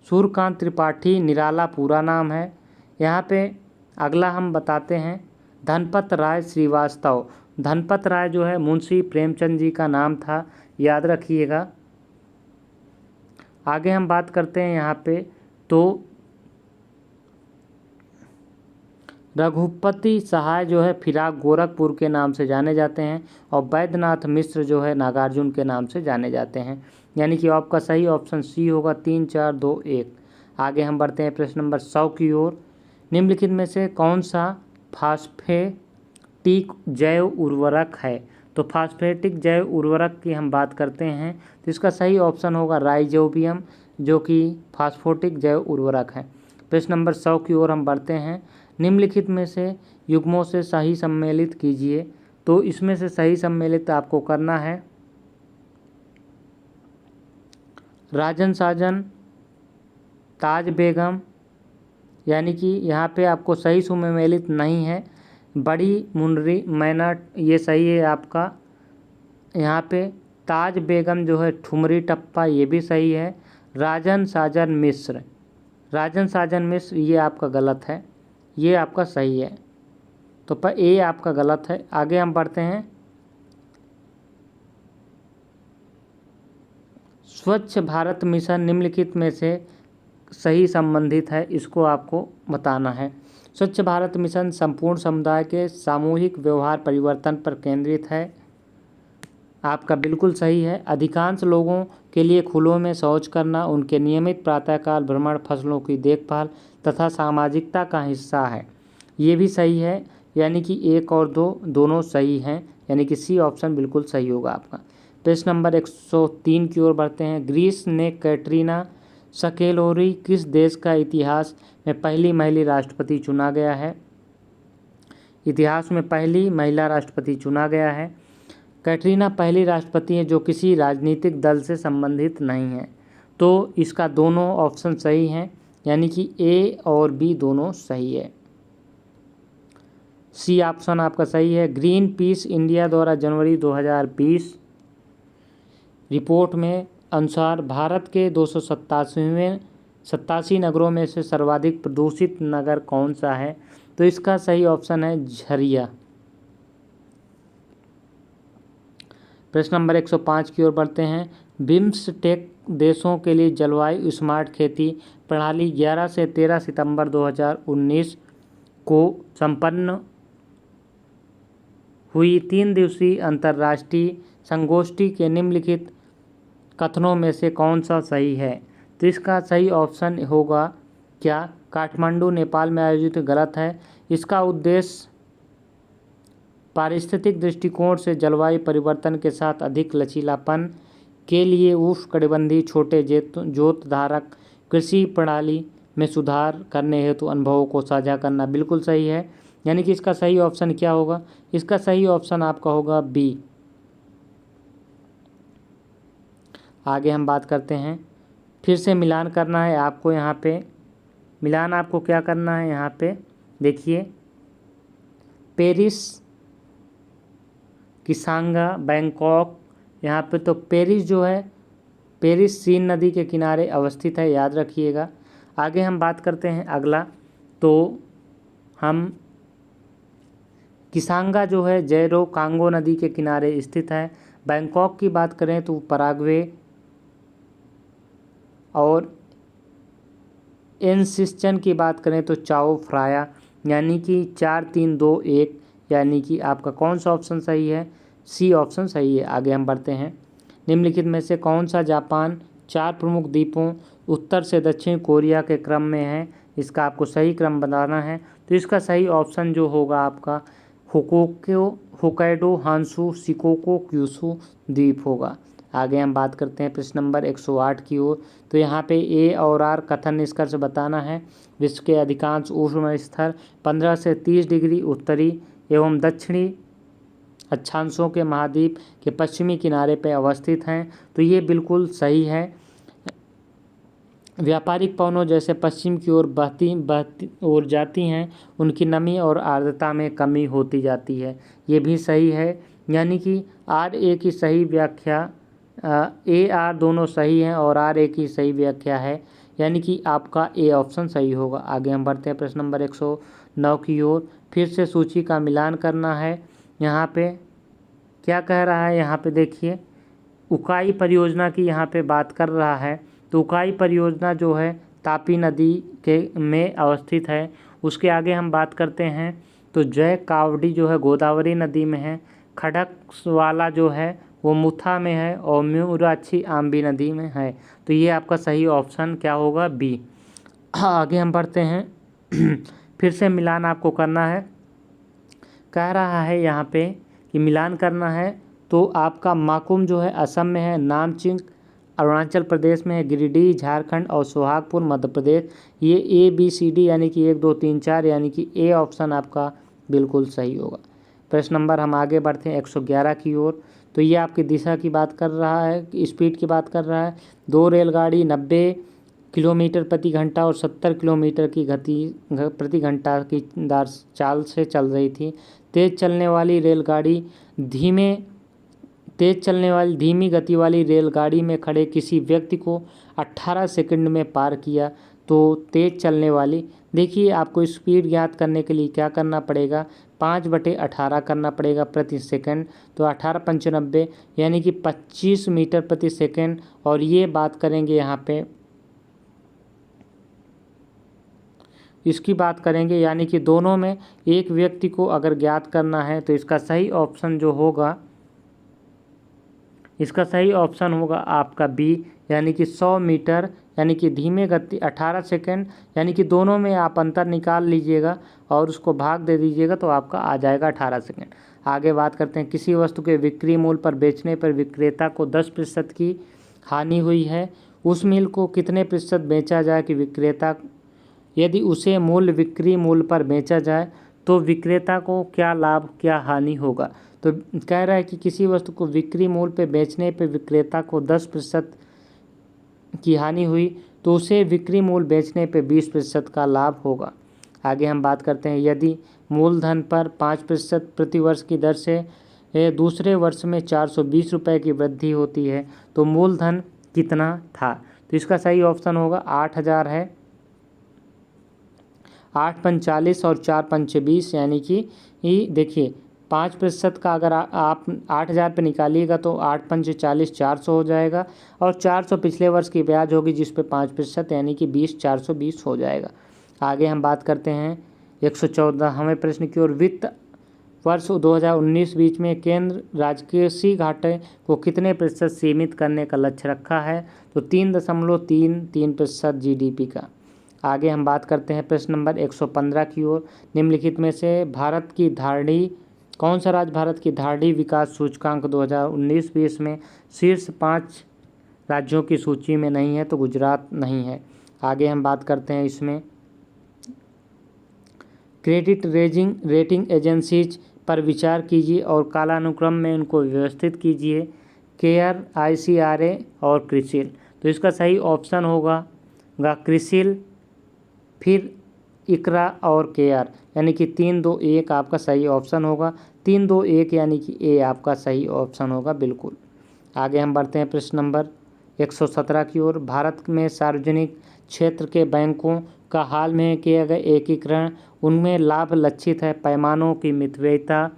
Speaker 1: सूर्यकांत त्रिपाठी निराला पूरा नाम है। यहाँ पे अगला हम बताते हैं धनपत राय श्रीवास्तव। धनपत राय जो है मुंशी प्रेमचंद जी का नाम था, याद रखिएगा। आगे हम बात करते हैं यहाँ पे तो रघुपति सहाय जो है फिराक गोरखपुर के नाम से जाने जाते हैं और वैद्यनाथ मिश्र जो है नागार्जुन के नाम से जाने जाते हैं। यानी कि आपका सही ऑप्शन सी होगा 3 4 2 1। आगे हम बढ़ते हैं प्रश्न नंबर 100 की ओर। निम्नलिखित में से कौन सा फास्फेटिक जैव उर्वरक है? तो फास्फेटिक जैव उर्वरक की हम बात करते हैं तो इसका सही ऑप्शन होगा राइजोबियम, जो कि फास्फोटिक जैव उर्वरक है। प्रश्न नंबर 100 की ओर हम बढ़ते हैं। निम्नलिखित में से युग्मों से सही सम्मिलित कीजिए। तो इसमें से सही सम्मिलित आपको करना है राजन साजन, ताज बेगम, यानी कि यहाँ पे आपको सही सुमेलित नहीं है। बड़ी मुनरी मैना, ये सही है आपका। यहाँ पे ताज बेगम जो है ठुमरी टप्पा, ये भी सही है। राजन साजन मिश्र, राजन साजन मिश्र ये आपका गलत है, ये आपका सही है। तो पर ए आपका गलत है। आगे हम बढ़ते हैं स्वच्छ भारत मिशन निम्नलिखित में से सही संबंधित है, इसको आपको बताना है। स्वच्छ भारत मिशन संपूर्ण समुदाय के सामूहिक व्यवहार परिवर्तन पर केंद्रित है, आपका बिल्कुल सही है। अधिकांश लोगों के लिए खुलों में शौच करना, उनके नियमित प्रातःकाल भ्रमण, फसलों की देखभाल तथा सामाजिकता का हिस्सा है, ये भी सही है। यानी कि 1 और 2 दोनों सही हैं, यानी कि सी ऑप्शन बिल्कुल सही होगा आपका। प्रश्न नंबर 103 की ओर बढ़ते हैं। ग्रीस ने कैटरीना सकेलोरी किस देश का इतिहास में पहली महिला राष्ट्रपति चुना गया है? इतिहास में पहली महिला राष्ट्रपति चुना गया है। कैटरीना पहली राष्ट्रपति है जो किसी राजनीतिक दल से संबंधित नहीं है। तो इसका दोनों ऑप्शन सही हैं, यानी कि ए और बी दोनों सही है। सी ऑप्शन आपका सही है। ग्रीन पीस इंडिया द्वारा जनवरी 2020 रिपोर्ट में अनुसार भारत के 287 नगरों में से सर्वाधिक प्रदूषित नगर कौन सा है? तो इसका सही ऑप्शन है झरिया। प्रश्न नंबर 105 की ओर बढ़ते हैं। बिम्स्टेक देशों के लिए जलवायु स्मार्ट खेती प्रणाली 11 से 13 सितंबर 2019 को संपन्न हुई 3 दिवसीय अंतर्राष्ट्रीय संगोष्ठी के निम्नलिखित कथनों में से कौन सा सही है? तो इसका सही ऑप्शन होगा क्या काठमांडू नेपाल में आयोजित? गलत है। इसका उद्देश्य पारिस्थितिक दृष्टिकोण से जलवायु परिवर्तन के साथ अधिक लचीलापन के लिए उष्णकटिबंधीय छोटे जोत धारक कृषि प्रणाली में सुधार करने हेतु अनुभवों को साझा करना, बिल्कुल सही है। यानी कि इसका सही ऑप्शन क्या होगा? इसका सही ऑप्शन आपका होगा बी। आगे हम बात करते हैं, फिर से मिलान करना है आपको। यहाँ पे मिलान आपको क्या करना है? यहाँ पे देखिए पेरिस, किसांगा, बैंकॉक। यहाँ पे तो पेरिस जो है, पेरिस सीन नदी के किनारे अवस्थित है, याद रखिएगा। आगे हम बात करते हैं अगला, तो हम किसांगा जो है जैरो कांगो नदी के किनारे स्थित है। बैंकॉक की बात करें तो पराग्वे और एनसिस्चन की बात करें तो चाओ फ्राया। यानी कि 4 3 2 1, यानी कि आपका कौन सा ऑप्शन सही है? सी ऑप्शन सही है। आगे हम बढ़ते हैं। निम्नलिखित में से कौन सा जापान 4 प्रमुख द्वीपों उत्तर से दक्षिण कोरिया के क्रम में है? इसका आपको सही क्रम बताना है। तो इसका सही ऑप्शन जो होगा आपका होक्काइडो, हांसू, शिकोको, क्यूशू द्वीप होगा। आगे हम बात करते हैं प्रश्न नंबर 108 की ओर। तो यहाँ पे ए और आर कथन निष्कर्ष बताना है। विश्व के अधिकांश ऊष्म स्तर 15 से 30 डिग्री उत्तरी एवं दक्षिणी अक्षांशों के महाद्वीप के पश्चिमी किनारे पर अवस्थित हैं। तो ये बिल्कुल सही है। व्यापारिक पवनों जैसे पश्चिम की ओर बहती बहती ओर जाती हैं, उनकी नमी और आर्द्रता में कमी होती जाती है। ये भी सही है, यानी कि आर ए की सही व्याख्या, ए आर दोनों सही हैं और आर ए की सही व्याख्या है, यानी कि आपका ए ऑप्शन सही होगा। आगे हम बढ़ते हैं प्रश्न नंबर 109 की ओर। फिर से सूची का मिलान करना है। यहाँ पे क्या कह रहा है, यहाँ पे देखिए उकाई परियोजना की यहाँ पे बात कर रहा है। तो उकाई परियोजना जो है तापी नदी के में अवस्थित है। उसके आगे हम बात करते हैं तो जय कावड़ी जो है गोदावरी नदी में है। खड़कवाला जो है वो मुथा में है और म्यूराक्षी आम्बी नदी में है। तो ये आपका सही ऑप्शन क्या होगा, बी। आगे हम बढ़ते हैं। फिर से मिलान आपको करना है। कह रहा है यहाँ पे कि मिलान करना है तो आपका माकुम जो है असम में है, नामचिंग अरुणाचल प्रदेश में है, गिरिडीह झारखंड और सोहागपुर मध्य प्रदेश। ये ए बी सी डी यानी कि 1 2 3 4 यानी कि ए ऑप्शन आपका बिल्कुल सही होगा। प्रश्न नंबर हम आगे बढ़ते हैं 111 की ओर। तो ये आपकी दिशा की बात कर रहा है, स्पीड की बात कर रहा है। 2 रेलगाड़ी 90 किलोमीटर प्रति घंटा और 70 किलोमीटर की गति प्रति घंटा की चाल से चल रही थी। तेज़ चलने वाली धीमी गति वाली रेलगाड़ी में खड़े किसी व्यक्ति को 18 सेकंड में पार किया। तो तेज़ चलने वाली, देखिए आपको स्पीड ज्ञात करने के लिए क्या करना पड़ेगा, 5/18 करना पड़ेगा प्रति सेकंड। तो 18 पंच 90 यानी कि 25 मीटर प्रति सेकंड। और ये बात करेंगे यहाँ पे, इसकी बात करेंगे यानी कि दोनों में एक व्यक्ति को अगर ज्ञात करना है तो इसका सही ऑप्शन जो होगा, इसका सही ऑप्शन होगा आपका बी, यानी कि 100 मीटर यानी कि धीमे गति 18 सेकंड, यानी कि दोनों में आप अंतर निकाल लीजिएगा और उसको भाग दे दीजिएगा तो आपका आ जाएगा 18 सेकंड। आगे बात करते हैं, किसी वस्तु के बिक्री मूल्य पर बेचने पर विक्रेता को 10% की हानि हुई है। उस मिल को कितने प्रतिशत बेचा जाए कि विक्रेता, यदि उसे मूल्य बिक्री मूल्य पर बेचा जाए तो विक्रेता को क्या लाभ क्या हानि होगा। तो कह रहा है कि किसी वस्तु को बिक्री मूल्य पे बेचने पे विक्रेता को 10% की हानि हुई तो उसे बिक्री मूल्य बेचने पे 20% का लाभ होगा। आगे हम बात करते हैं, यदि मूलधन पर 5% प्रतिवर्ष की दर से दूसरे वर्ष में 420 रुपये की वृद्धि होती है तो मूलधन कितना था। तो इसका सही ऑप्शन होगा 8,000 है, 8 पंच 40 और 4 पंच 20, यानी कि देखिए 5% का अगर आप 8,000 पे निकालिएगा तो 8 पंच 40 400 हो जाएगा और 400 पिछले वर्ष की ब्याज होगी जिस पे 5% यानी कि 20 420 हो जाएगा। आगे हम बात करते हैं 114वें प्रश्न की ओर। वित्त वर्ष 2019-20 में केंद्र राजकोषीय घाटे को कितने प्रतिशत सीमित करने का लक्ष्य रखा है। तो 3.33% GDP का। आगे हम बात करते हैं प्रश्न नंबर 115 की ओर। निम्नलिखित में से भारत की धारणी, कौन सा राज्य भारत की धारणी विकास सूचकांक 2019-20 में शीर्ष 5 राज्यों की सूची में नहीं है। तो गुजरात नहीं है। आगे हम बात करते हैं इसमें, क्रेडिट रेटिंग एजेंसीज पर विचार कीजिए और कालानुक्रम में उनको व्यवस्थित कीजिए, केयर, ICRA और क्रिसिल। तो इसका सही ऑप्शन होगा क्रिसिल, फिर इकरा और केयर, यानी कि 3 2 1 आपका सही ऑप्शन होगा। 3 2 1 यानी कि ए आपका सही ऑप्शन होगा बिल्कुल। आगे हम बढ़ते हैं प्रश्न नंबर 117 की ओर। भारत में सार्वजनिक क्षेत्र के बैंकों का हाल में किया गया एकीकरण, उनमें लाभ लक्षित है, पैमानों की मितव्ययिता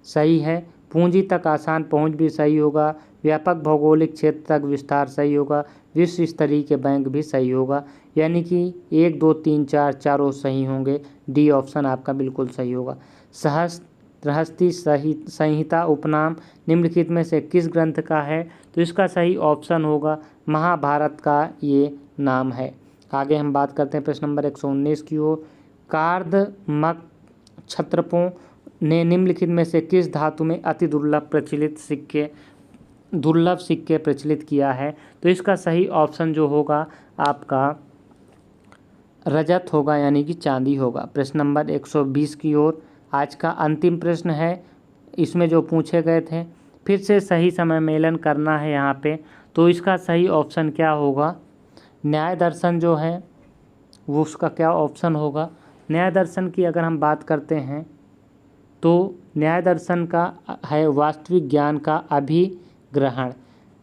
Speaker 1: सही है, पूंजी तक आसान पहुंच भी सही होगा, व्यापक भौगोलिक क्षेत्र तक विस्तार सही होगा, विश्व स्तरीय के बैंक भी सही होगा, यानी कि 1 2 3 4 चारों सही होंगे। डी ऑप्शन आपका बिल्कुल सही होगा। सहस्त्रहस्ती संहिता उपनाम निम्नलिखित में से किस ग्रंथ का है। तो इसका सही ऑप्शन होगा महाभारत का ये नाम है। आगे हम बात करते हैं प्रश्न नंबर 119 की ओर। कार्दमक क्षत्रपों ने निम्नलिखित में से किस धातु में अति दुर्लभ सिक्के प्रचलित किया है। तो इसका सही ऑप्शन जो होगा आपका रजत होगा, यानी कि चांदी होगा। प्रश्न नंबर 120 की ओर आज का अंतिम प्रश्न है। इसमें जो पूछे गए थे, फिर से सही समय मेलन करना है यहाँ पे। तो इसका सही ऑप्शन क्या होगा, न्याय दर्शन जो है वो उसका क्या ऑप्शन होगा। न्याय दर्शन की अगर हम बात करते हैं तो न्याय दर्शन का है वास्तविक ज्ञान का अभिग्रहण।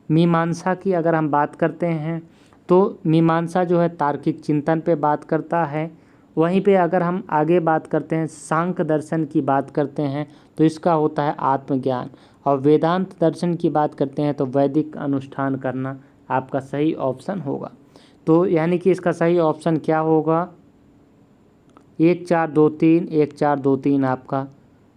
Speaker 1: मीमांसा की अगर हम बात करते हैं तो मीमांसा जो है तार्किक चिंतन पे बात करता है। वहीं पे अगर हम आगे बात करते हैं सांख्य दर्शन की बात करते हैं तो इसका होता है आत्मज्ञान। और वेदांत दर्शन की बात करते हैं तो वैदिक अनुष्ठान करना आपका सही ऑप्शन होगा। तो यानी कि इसका सही ऑप्शन क्या होगा, 1 4 2 3, 1 4 2 3 आपका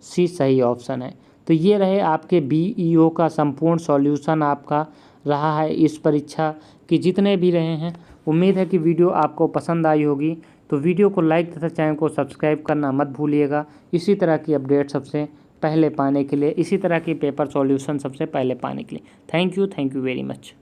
Speaker 1: सी सही ऑप्शन है। तो ये रहे आपके BEO का संपूर्ण सॉल्यूशन आपका रहा है इस परीक्षा की जितने भी रहे हैं। उम्मीद है कि वीडियो आपको पसंद आई होगी। तो वीडियो को लाइक तथा चैनल को सब्सक्राइब करना मत भूलिएगा। इसी तरह की अपडेट सबसे पहले पाने के लिए, इसी तरह की पेपर सॉल्यूशन सबसे पहले पाने के लिए। Thank you very much.